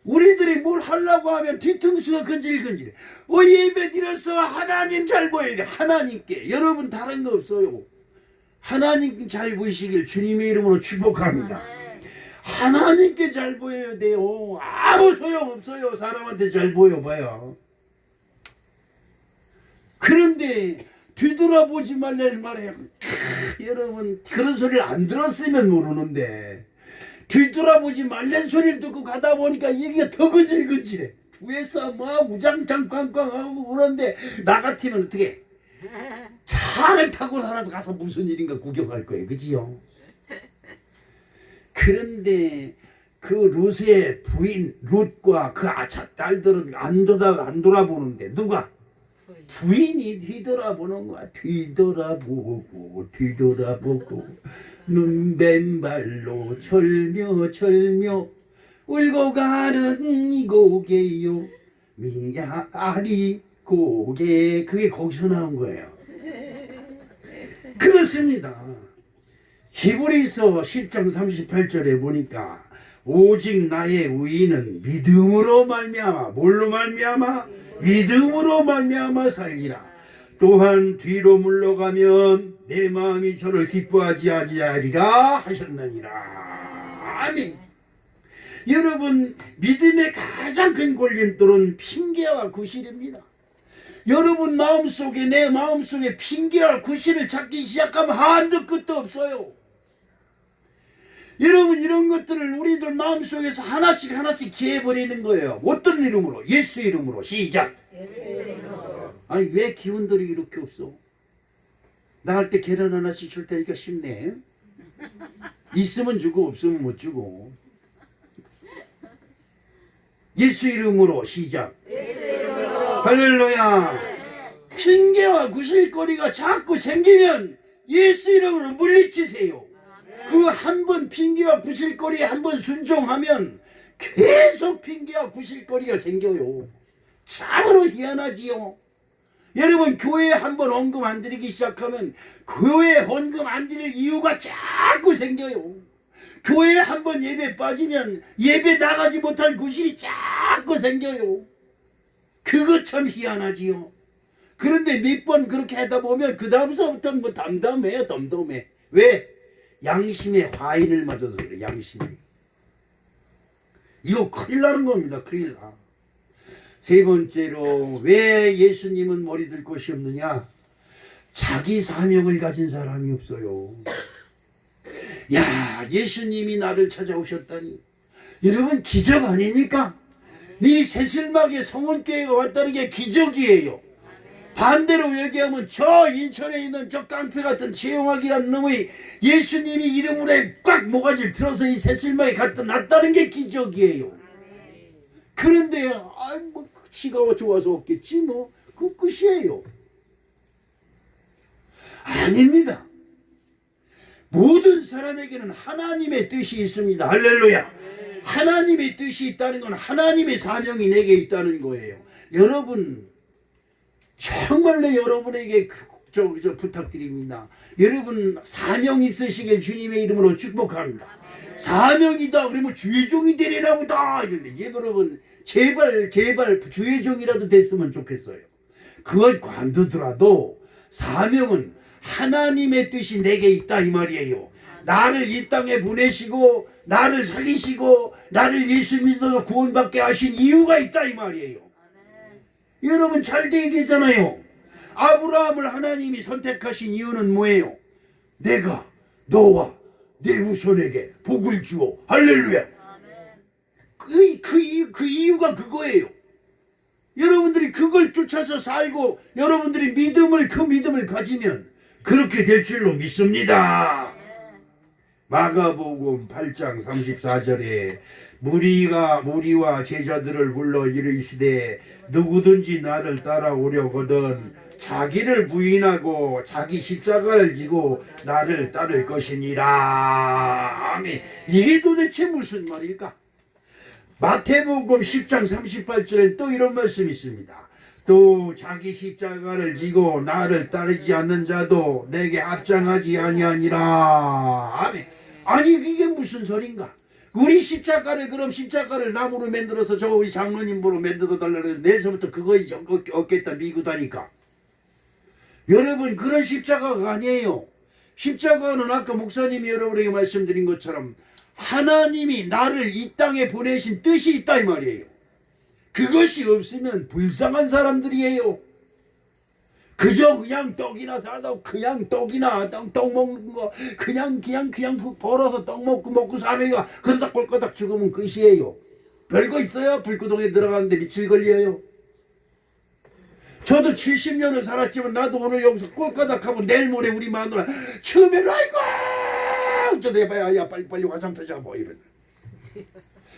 우리들이 뭘 하려고 하면 뒤통수가 근질근질해. 예배 드려서 하나님 잘 보여야 돼. 하나님께. 여러분 다른 거 없어요. 하나님 잘 보이시길 주님의 이름으로 축복합니다. 하나님께 잘 보여야 돼요. 아무 소용없어요. 사람한테 잘 보여봐요. 그런데 뒤돌아보지 말라는 말이에요. 여러분 그런 소리를 안 들었으면 모르는데 뒤돌아보지 말란 소리를 듣고 가다 보니까 이게 더 근질근질해. 뒤에서 막 우장창 꽝꽝하고 그러는데 나 같으면 어떻게 차를 타고서라도 가서 무슨 일인가 구경할 거예요. 그지요? 그런데 그 룻의 부인 룻과 그 딸들은 안 돌아보는데 누가? 부인이 뒤돌아보는 거야. 뒤돌아보고 눈뱀발로 철며 울고 가는 이 고개요 미야리 고개. 그게 거기서 나온 거예요. 그렇습니다. 히브리서 10장 38절에 보니까 오직 나의 의인은 믿음으로 말미암아 뭘로 말미암아? 믿음으로 말미암아 살리라. 또한 뒤로 물러가면 내 마음이 저를 기뻐하지 아니하리라 하셨느니라. 아멘. 여러분, 믿음의 가장 큰 걸림돌은 핑계와 구실입니다. 여러분 마음속에, 내 마음속에 핑계와 구실을 찾기 시작하면 한도 끝도 없어요. 여러분, 이런 것들을 우리들 마음속에서 하나씩 하나씩 재버리는 거예요. 어떤 이름으로? 예수 이름으로. 시작. 아니, 왜 기운들이 이렇게 없어? 나갈 때 계란 하나씩 줄 테니까 쉽네. 있으면 주고 없으면 못 주고. 예수 이름으로. 시작. 할렐루야. 핑계와 구실거리가 자꾸 생기면 예수 이름으로 물리치세요. 그 한 번 핑계와 구실거리에 한 번 순종하면 계속 핑계와 구실거리가 생겨요. 참으로 희한하지요. 여러분, 교회에 한 번 헌금 안 드리기 시작하면 교회에 헌금 안 드릴 이유가 자꾸 생겨요. 교회에 한 번 예배 빠지면 예배 나가지 못할 구실이 자꾸 생겨요. 그거 참 희한하지요. 그런데 몇 번 그렇게 하다 보면 그 다음서부터는 뭐 담담해요. 덤덤해. 왜? 양심에 화인을 맞아서 그래. 양심에. 이거 큰일 나는 겁니다. 큰일 나. 세 번째로, 왜 예수님은 머리 들 곳이 없느냐? 자기 사명을 가진 사람이 없어요. 야, 예수님이 나를 찾아오셨다니. 여러분, 기적 아닙니까? 이 새슬막에 성원교회가 왔다는 게 기적이에요. 반대로 얘기하면 저 인천에 있는 저 깡패 같은 최용학이라는 놈의 예수님이 이름으로 꽉 모가지를 들어서 이 새슬막에 갖다 놨다는 게 기적이에요. 그런데 뭐 지가 좋아서 없겠지 뭐. 그 끝이에요. 아닙니다. 모든 사람에게는 하나님의 뜻이 있습니다. 할렐루야. 하나님의 뜻이 있다는 건 하나님의 사명이 내게 있다는 거예요. 여러분, 정말로 여러분에게 부탁드립니다. 여러분, 사명 있으시길 주님의 이름으로 축복합니다. 사명이다 그러면 주의 종이 되리라 보다. 여러분, 제발 주의 종이라도 됐으면 좋겠어요. 그걸 관두더라도 사명은 하나님의 뜻이 내게 있다 이 말이에요. 나를 이 땅에 보내시고 나를 살리시고 나를 예수 믿어서 구원받게 하신 이유가 있다 이 말이에요. 여러분, 잘 돼야 되잖아요. 아브라함을 하나님이 선택하신 이유는 뭐예요? 내가 너와 내 후손에게 복을 주어. 할렐루야. 그 이유가 그거예요. 여러분들이 그걸 쫓아서 살고 여러분들이 그 믿음을 가지면 그렇게 될 줄로 믿습니다. 마가복음 8장 34절에 무리와 제자들을 불러 이르시되 누구든지 나를 따라오려거든 자기를 부인하고 자기 십자가를 지고 나를 따를 것이니라. 아멘. 이게 도대체 무슨 말일까? 마태복음 10장 38절에 또 이런 말씀이 있습니다. 또 자기 십자가를 지고 나를 따르지 않는 자도 내게 합장하지 아니하니라. 아멘. 아니, 이게 무슨 소린가? 우리 십자가를, 그럼 십자가를 나무로 만들어서 저 우리 장로님으로 만들어 달라고 내서부터 그거 얻겠다 미고 다니까. 여러분, 그런 십자가가 아니에요. 십자가는 아까 목사님이 여러분에게 말씀드린 것처럼 하나님이 나를 이 땅에 보내신 뜻이 있다 이 말이에요. 그것이 없으면 불쌍한 사람들이에요. 그저 그냥 떡이나 사다 그냥 떡이나 떡 먹는 거 그냥 벌어서 떡 먹고 사는 거 그러다 꼴까닥 죽으면 끝이에요. 별거 있어요? 불구덩이에 들어가는데 며칠 걸려요. 저도 70년을 살았지만 나도 오늘 여기서 꼴까닥 하면 내일 모레 우리 마누라 처음에는 아이고 저 내봐야 야 빨리 화상 터져 뭐 이런.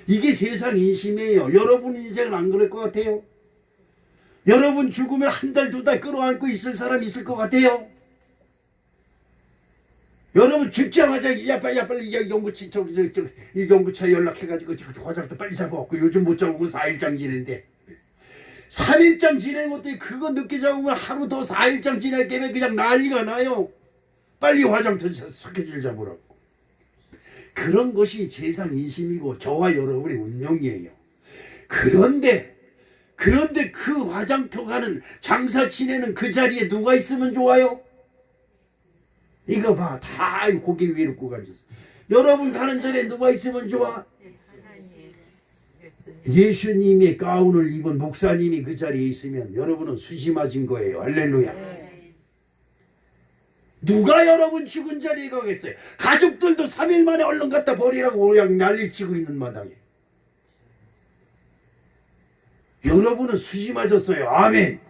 이게 세상 인심이에요. 여러분 인생은 안 그럴 것 같아요? 여러분 죽으면 한 달, 두 달 끌어안고 있을 사람 있을 것 같아요? 여러분 죽자마자 야 빨리 이 연구차 연락해가지고 화장도 빨리 잡아갖고 요즘 못 잡으면 4일장 지낸대. 3일장 지내는 것도 그거 늦게 잡으면 하루 더 4일장 지낼 게면 그냥 난리가 나요. 빨리 화장터 스케줄 잡으라고. 그런 것이 세상 인심이고 저와 여러분의 운명이에요. 그런데 그 화장터 가는 장사 지내는 그 자리에 누가 있으면 좋아요? 이거 봐, 다 고개 위에 놓고 가셨어. 여러분 가는 자리에 누가 있으면 좋아? 예수님의 가운을 입은 목사님이 그 자리에 있으면 여러분은 수시 맞은 거예요. 할렐루야. 누가 여러분 죽은 자리에 가겠어요? 가족들도 3일 만에 얼른 갖다 버리라고 그냥 난리치고 있는 마당에 여러분은 수시 맞았어요. 아멘.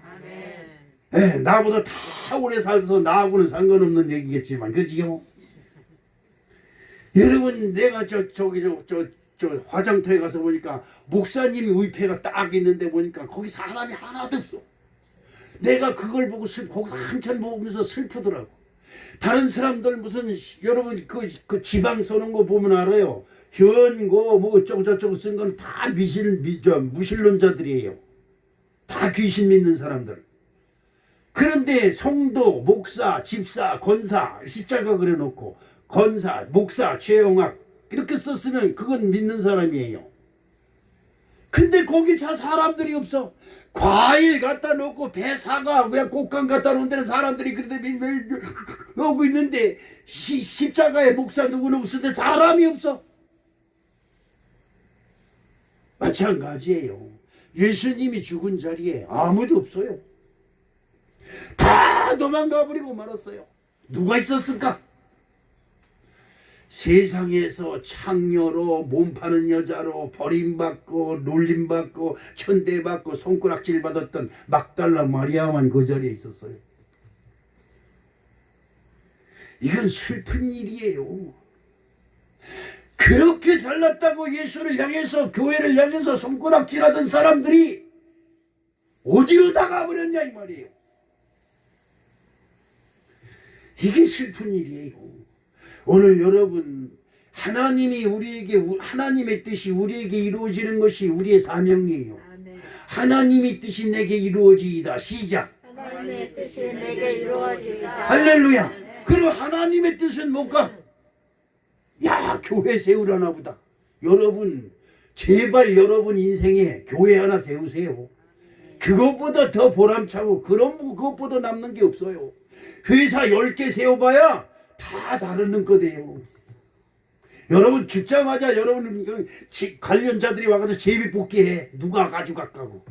네, 나보다 다 오래 살아서 나하고는 상관없는 얘기겠지만 그렇지요? 여러분 내가 저 화장터에 가서 보니까 목사님 의패가 딱 있는데 보니까 거기 사람이 하나도 없어. 내가 그걸 보고 거기서 한참 보면서 슬프더라고. 다른 사람들 무슨 여러분 그 지방 써는 거 보면 알아요. 현고 뭐 어쩌고 저쩌고 쓴 건 다 무신론자들이에요. 다 귀신 믿는 사람들. 그런데 성도, 목사, 집사, 권사 십자가 그려놓고 권사, 목사, 최영학 이렇게 썼으면 그건 믿는 사람이에요. 근데 거기 사람들이 없어. 과일 갖다 놓고 배 사과 그냥 꽃감 갖다 놓은 데는 사람들이 그런데 오고 있는데 십자가에 목사 누구누구 쓰는데 사람이 없어. 마찬가지예요. 예수님이 죽은 자리에 아무도 없어요. 다 도망가 버리고 말았어요. 누가 있었을까? 세상에서 창녀로 몸 파는 여자로 버림받고 놀림받고 천대받고 손가락질 받았던 막달라 마리아만 그 자리에 있었어요. 이건 슬픈 일이에요. 그렇게 잘났다고 예수를 향해서 교회를 향해서 손가락질하던 사람들이 어디로 나가버렸냐 이 말이에요. 이게 슬픈 일이에요. 오늘 여러분 하나님이 우리에게 하나님의 뜻이 우리에게 이루어지는 것이 우리의 사명이에요. 하나님의 뜻이 내게 이루어지이다. 시작. 하나님의 뜻이 내게 이루어지이다. 할렐루야. 그리고 하나님의 뜻은 뭘까? 야, 교회 세우려나 보다. 여러분 제발 여러분 인생에 교회 하나 세우세요. 그것보다 더 보람차고 그것보다 남는 게 없어요. 회사 10개 세워봐야 다 다른 거대요. 여러분 죽자마자 여러분 관련자들이 와가지고 제비뽑기해. 누가 가져갈까고.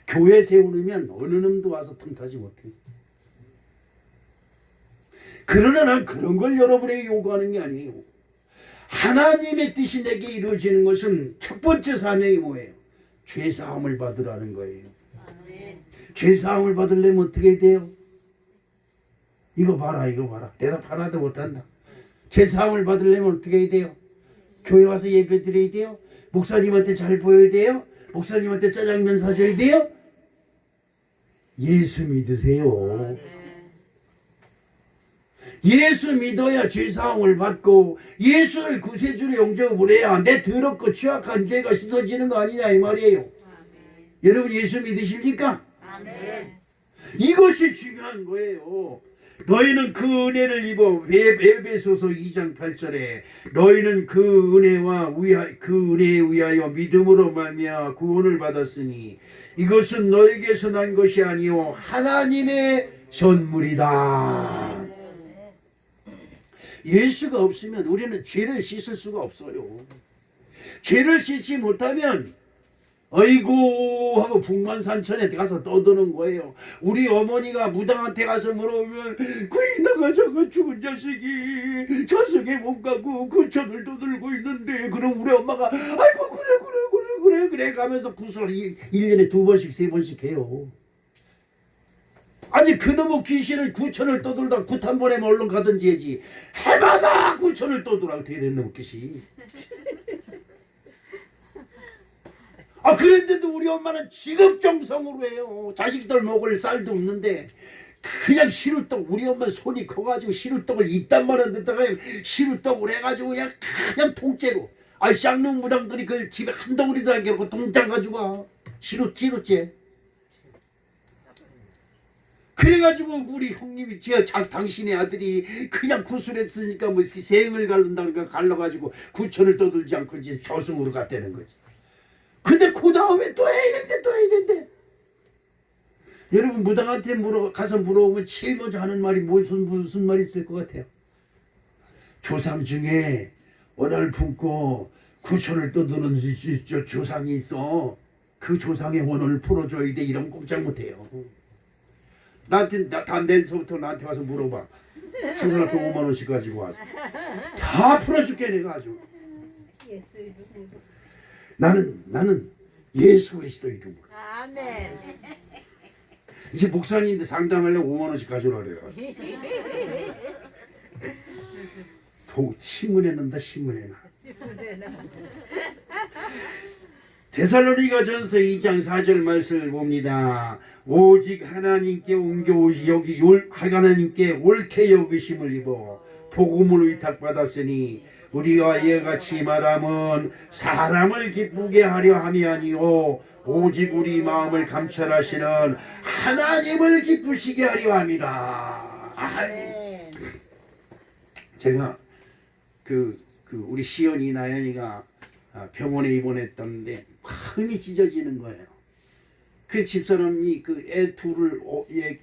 교회 세우면 어느 놈도 와서 틈타지 못해. 그러나 난 그런 걸 여러분에게 요구하는 게 아니에요. 하나님의 뜻이 내게 이루어지는 것은 첫 번째 사명이 뭐예요? 죄사함을 받으라는 거예요. 죄사함을 받으려면 어떻게 돼요? 이거 봐라. 대답 하나도 못한다. 죄사함을 받으려면 어떻게 해야 돼요? 교회 와서 예배 드려야 돼요? 목사님한테 잘 보여야 돼요? 목사님한테 짜장면 사줘야 돼요? 예수 믿으세요. 예수 믿어야 죄사함을 받고 예수를 구세주로 영접을 해야 내 더럽고 취약한 죄가 씻어지는 거 아니냐 이 말이에요. 여러분 예수 믿으십니까? 이것이 중요한 거예요. 너희는 그 은혜를 입어. 에베소서 2장 8절에 너희는 그 은혜에 의하여 믿음으로 말미암아 구원을 받았으니 이것은 너에게서 난 것이 아니요 하나님의 선물이다. 예수가 없으면 우리는 죄를 씻을 수가 없어요. 죄를 씻지 못하면 어이구 하고 북만산천에 가서 떠드는 거예요. 우리 어머니가 무당한테 가서 물어보면 그 이나가 저거 죽은 자식이 저승에 못 가고 구천을 떠들고 있는데 그럼 우리 엄마가 아이고 그래 가면서 구슬을 1년에 2번씩 3번씩 해요. 아니 그놈의 귀신을 구천을 떠돌다 굿한 번에 얼른 가든지 해지. 해마다 구천을 떠돌아. 어떻게 된 놈의 귀신. 그런데도 우리 엄마는 지극정성으로 해요. 자식들 먹을 쌀도 없는데 그냥 시루떡. 우리 엄마 손이 커가지고 시루떡을 이딴 만한 데다가 시루떡을 해가지고 그냥 통째로. 쌍놈 무당들이 그 집에 한 덩어리도 안 겨고 통장 가지고 와. 시루째. 그래가지고 우리 형님이 당신의 아들이 그냥 구슬했으니까 뭐 세응을 갈른다니까 갈라가지고 구천을 떠들지 않고 이제 저승으로 갔다는 거지. 근데 그 다음에 또 해야 된대. 여러분 무당한테 가서 물어보면 제일 먼저 하는 말이 무슨 말이 있을 것 같아요? 조상 중에 원한을 품고 구천을 떠드는 저 조상이 있어. 그 조상의 원혼을 풀어줘야 돼. 이러면 꼼짝 못해요. 나한테 내일서부터 나한테 와서 물어봐. 한 사람 5만 원씩 가지고 와서 다 풀어줄게 내가 아주. 나는 예수 그리스도 이름으로. 아멘. 이제 목사님인데 상담하려고 5만 원씩 가져오라 그래요. 신문에 넣는다 신문에 나. 데살로니가전서 2장 4절 말씀을 봅니다. 오직 하나님께 옮겨오시 여기 하나님께 옳게 여기심을 입어 복음을 위탁받았으니 우리가 이와 같이 말함은 사람을 기쁘게 하려 함이 아니요 오직 우리 마음을 감찰하시는 하나님을 기쁘시게 하려 함이라. 제가 우리 시연이 나연이가 병원에 입원했다는데 마음이 찢어지는 거예요. 그 집사람이 그 애 둘을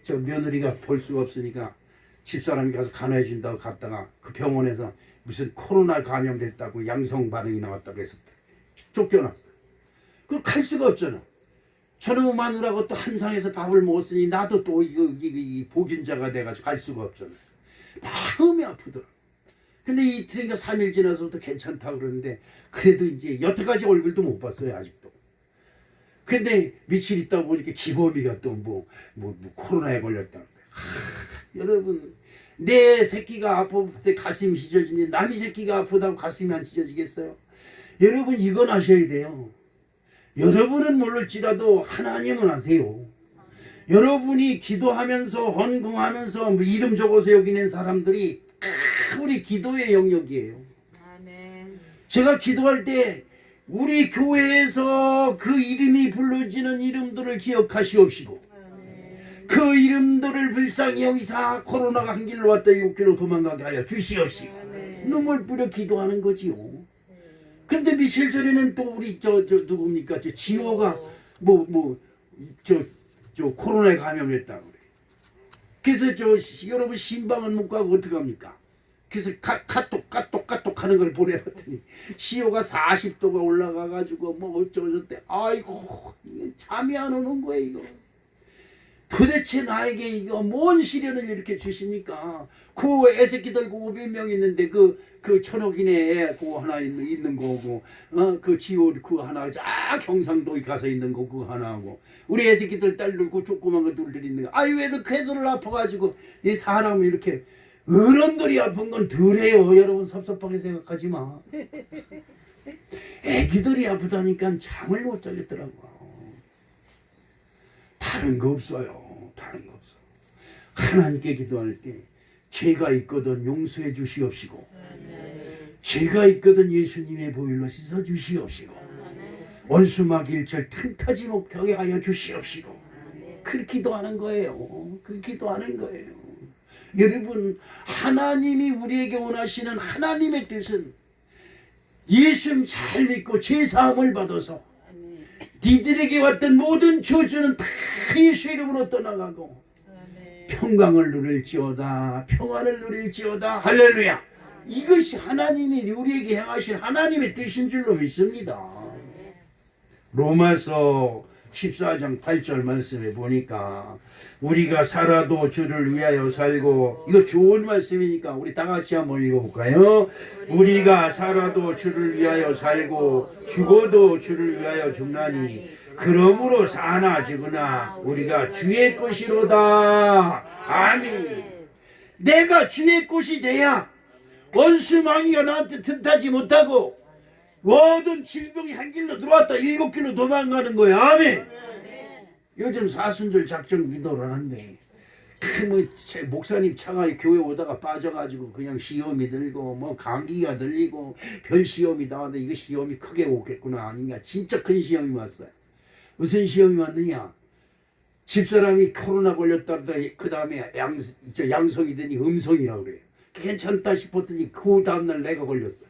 저 며느리가 볼 수가 없으니까 집사람이 가서 간호해 준다고 갔다가 그 병원에서 무슨 코로나 감염됐다고 양성 반응이 나왔다고 해서 쫓겨났어요. 그걸 갈 수가 없잖아. 저놈의 마누라가 또 한상에서 밥을 먹었으니 나도 또 이 복균자가 돼가지고 갈 수가 없잖아. 마음이 아프더라. 근데 이틀인가 3일 지나서도 괜찮다고 그러는데 그래도 이제 여태까지 얼굴도 못 봤어요 아직도. 근데 며칠 있다 보니까 기범이가 또 뭐 코로나에 걸렸다. 여러분 내 새끼가 아플 때 가슴이 찢어지니 남의 새끼가 아프다고 가슴이 안 찢어지겠어요? 여러분 이건 아셔야 돼요. 여러분은 모를지라도 하나님은 아세요. 여러분이 기도하면서 헌금하면서 이름 적어서 여기는 사람들이 우리 기도의 영역이에요. 아멘. 제가 기도할 때 우리 교회에서 그 이름이 불러지는 이름들을 기억하시옵시고 그 이름들을 불쌍히 여기사 코로나가 한 길로 왔다 6길로 도망가게 하여 주시옵시고 눈물 뿌려 기도하는 거지요. 그런데 며칠 전에는 또 우리 저 누굽니까 저 지호가 저 코로나에 감염했다고 그래. 그래서 여러분 신방은 못 가고 어떡합니까? 그래서 카톡 하는 걸 보내봤더니 지호가 40도가 올라가가지고 뭐 어쩌고저쩌고 아이고 잠이 안 오는 거예요 이거. 도대체 나에게 이거 뭔 시련을 이렇게 주십니까? 그 애새끼들 500명 있는데 그 천옥이네 애 그거 하나 있는 거고 그 지호 그 하나 경상도에 가서 있는 거 그거 하나하고 우리 애새끼들 딸들 그 조그만 거 둘들 있는 거 아유 애들 걔들을 아파가지고 이 사람이 이렇게 어른들이 아픈 건 덜해요. 여러분 섭섭하게 생각하지 마. 애기들이 아프다니까 잠을 못 자겠더라고. 다른 거 없어요. 다른 거 없어. 하나님께 기도할 때 죄가 있거든 용서해 주시옵시고 죄가 있거든 예수님의 보혈로 씻어 주시옵시고 원수막일절 틈타지 못하게 하여 주시옵시고 그 기도하는 거예요. 그 기도하는 거예요. 여러분 하나님이 우리에게 원하시는 하나님의 뜻은 예수 잘 믿고 죄사함을 받아서 니들에게 왔던 모든 저주는 다 예수 이름으로 떠나가고 평강을 누릴지어다 평안을 누릴지어다 할렐루야. 이것이 하나님이 우리에게 행하신 하나님의 뜻인 줄로 믿습니다. 로마서 14장 8절 말씀에 보니까 우리가 살아도 주를 위하여 살고 이거 좋은 말씀이니까 우리 다 같이 한번 읽어볼까요? 우리가 살아도 주를 위하여 살고 죽어도 주를 위하여 죽나니 그러므로 사나 죽으나 우리가 주의 것이로다. 아멘. 내가 주의 것이 돼야 원수마귀가 나한테 틈타지 못하고 모든 질병이 한 길로 들어왔다 7길로 도망가는 거야. 아멘. 요즘 사순절 작정 기도를 하는데 목사님 차가 교회 오다가 빠져가지고 그냥 시험이 들고 뭐 감기가 들리고 별 시험이 나왔는데 이거 시험이 크게 오겠구나 아닌가. 진짜 큰 시험이 왔어요. 무슨 시험이 왔느냐. 집사람이 코로나 걸렸다 그 다음에 양성이 되니 음성이라고 그래요. 괜찮다 싶었더니 그 다음날 내가 걸렸어요.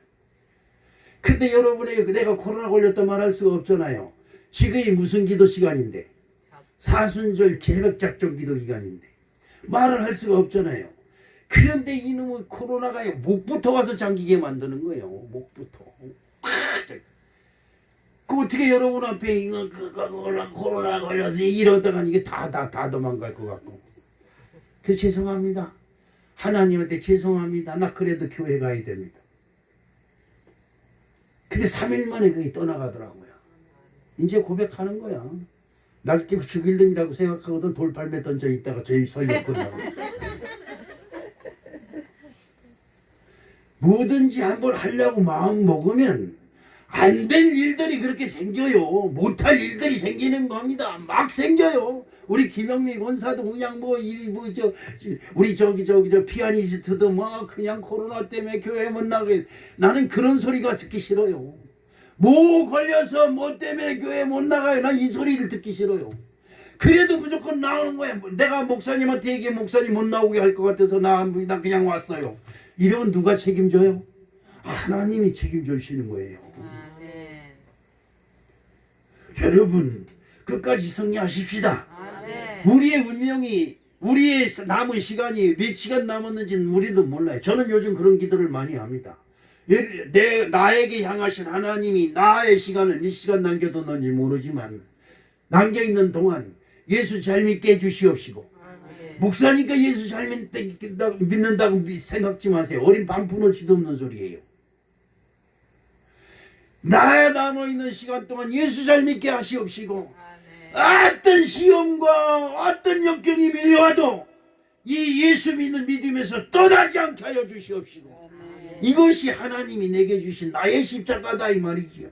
근데 여러분에게 내가 코로나 걸렸다 말할 수가 없잖아요. 지금이 무슨 기도 시간인데 사순절 계획작전 기도 기간인데 말을 할 수가 없잖아요. 그런데 이놈의 코로나가 목부터 와서 잠기게 만드는 거예요. 목부터 어떻게 여러분 앞에 이거 코로나 걸려서 이러다가 이게 다 도망갈 것 같고. 그래서 죄송합니다. 하나님한테 죄송합니다. 나 그래도 교회 가야 됩니다. 근데 3일 만에 그게 떠나가더라고요. 이제 고백하는 거야. 날 죽일 놈이라고 생각하거든. 돌팔매 던져 있다가 저희 설교 끝나고. 뭐든지 한번 하려고 마음 먹으면 안 될 일들이 그렇게 생겨요. 못할 일들이 생기는 겁니다. 막 생겨요. 우리 김영미 권사도 그냥 우리 저 피아니스트도 뭐 그냥 코로나 때문에 교회 못 나게. 나는 그런 소리가 듣기 싫어요. 뭐 걸려서 뭐 때문에 교회 못 나가요. 난 이 소리를 듣기 싫어요. 그래도 무조건 나오는 거야. 내가 목사님한테 얘기해. 목사님 못 나오게 할 것 같아서 나 그냥 왔어요. 이러면 누가 책임져요? 하나님이 책임져 주시는 거예요. 아멘. 여러분 끝까지 승리하십시다. 아멘. 우리의 운명이 우리의 남은 시간이 몇 시간 남았는지는 우리도 몰라요. 저는 요즘 그런 기도를 많이 합니다. 나에게 향하신 하나님이 나의 시간을 몇 시간 남겨뒀는지 모르지만 남겨있는 동안 예수 잘 믿게 해주시옵시고, 아멘. 목사니까 예수 잘 믿는다고 생각지 마세요. 어린 반푼어치도 없는 소리예요. 나에 남아있는 시간 동안 예수 잘 믿게 하시옵시고, 어떤 시험과 어떤 역경이 밀려와도 이 예수 믿는 믿음에서 떠나지 않게 하여 주시옵시고, 이것이 하나님이 내게 주신 나의 십자가다 이 말이지요.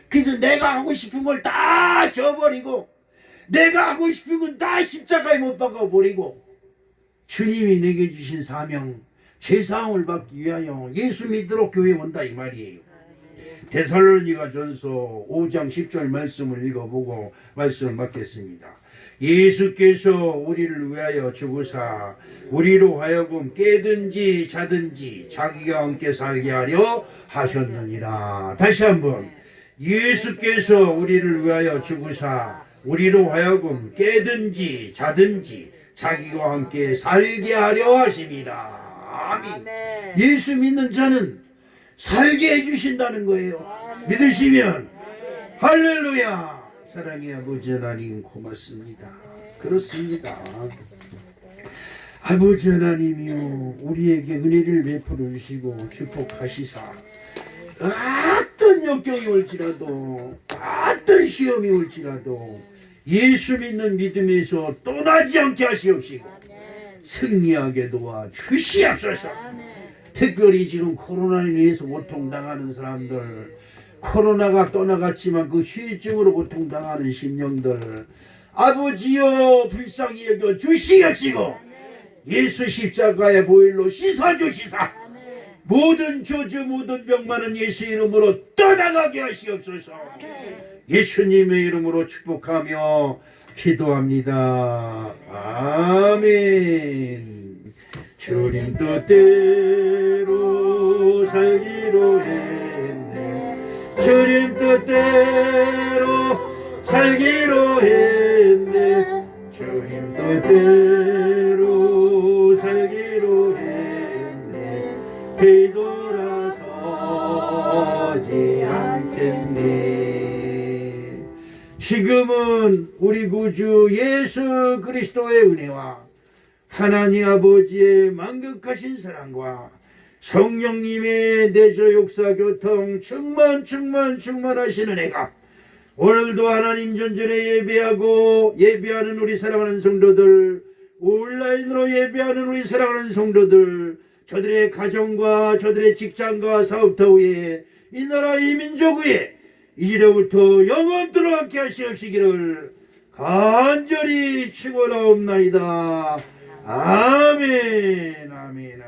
그래서 내가 하고 싶은 걸 다 줘버리고, 내가 하고 싶은 건 다 십자가에 못 박아버리고, 주님이 내게 주신 사명, 제사함을 받기 위하여 예수 믿도록 교회 온다 이 말이에요. 데살로니가 전서 5장 10절 말씀을 읽어보고 말씀을 맡겠습니다. 예수께서 우리를 위하여 죽으사 우리로 하여금 깨든지 자든지 자기가 함께 살게 하려 하셨느니라. 다시 한번, 예수께서 우리를 위하여 죽으사 우리로 하여금 깨든지 자든지 자기와 함께 살게 하려 하심이라. 아멘. 예수 믿는 자는 살게 해주신다는 거예요. 믿으시면 할렐루야. 사랑의 아버지 하나님 고맙습니다. 그렇습니다. 아버지 하나님이요, 우리에게 은혜를 베풀어 주시고 축복하시사 어떤 역경이 올지라도 어떤 시험이 올지라도 예수 믿는 믿음에서 떠나지 않게 하시옵시고 승리하게 도와 주시옵소서. 특별히 지금 코로나로 인해서 고통당하는 사람들, 코로나가 떠나갔지만 그 후유증으로 고통당하는 심령들, 아버지여 불쌍히 여겨 주시옵시고 예수 십자가의 보혈로 씻어주시사 모든 저주 모든 병만은 예수 이름으로 떠나가게 하시옵소서. 예수님의 이름으로 축복하며 기도합니다. 아멘. 주님 뜻대로 살기로 했네. 주님 뜻대로 살기로 했네. 주님 뜻대로 살기로 했네. 뒤돌아서지 않겠네. 지금은 우리 구주 예수 그리스도의 은혜와 하나님 아버지의 만극하신 사랑과 성령님의 내조 역사 교통 충만하시는 은혜가 오늘도 하나님 전전에 예배하는 우리 사랑하는 성도들, 온라인으로 예배하는 우리 사랑하는 성도들, 저들의 가정과 저들의 직장과 사업터 위에 이 나라 이 민족 위에 이제로부터 영원토록 함께 하시옵시기를 간절히 축원하옵나이다. 아멘. 아멘.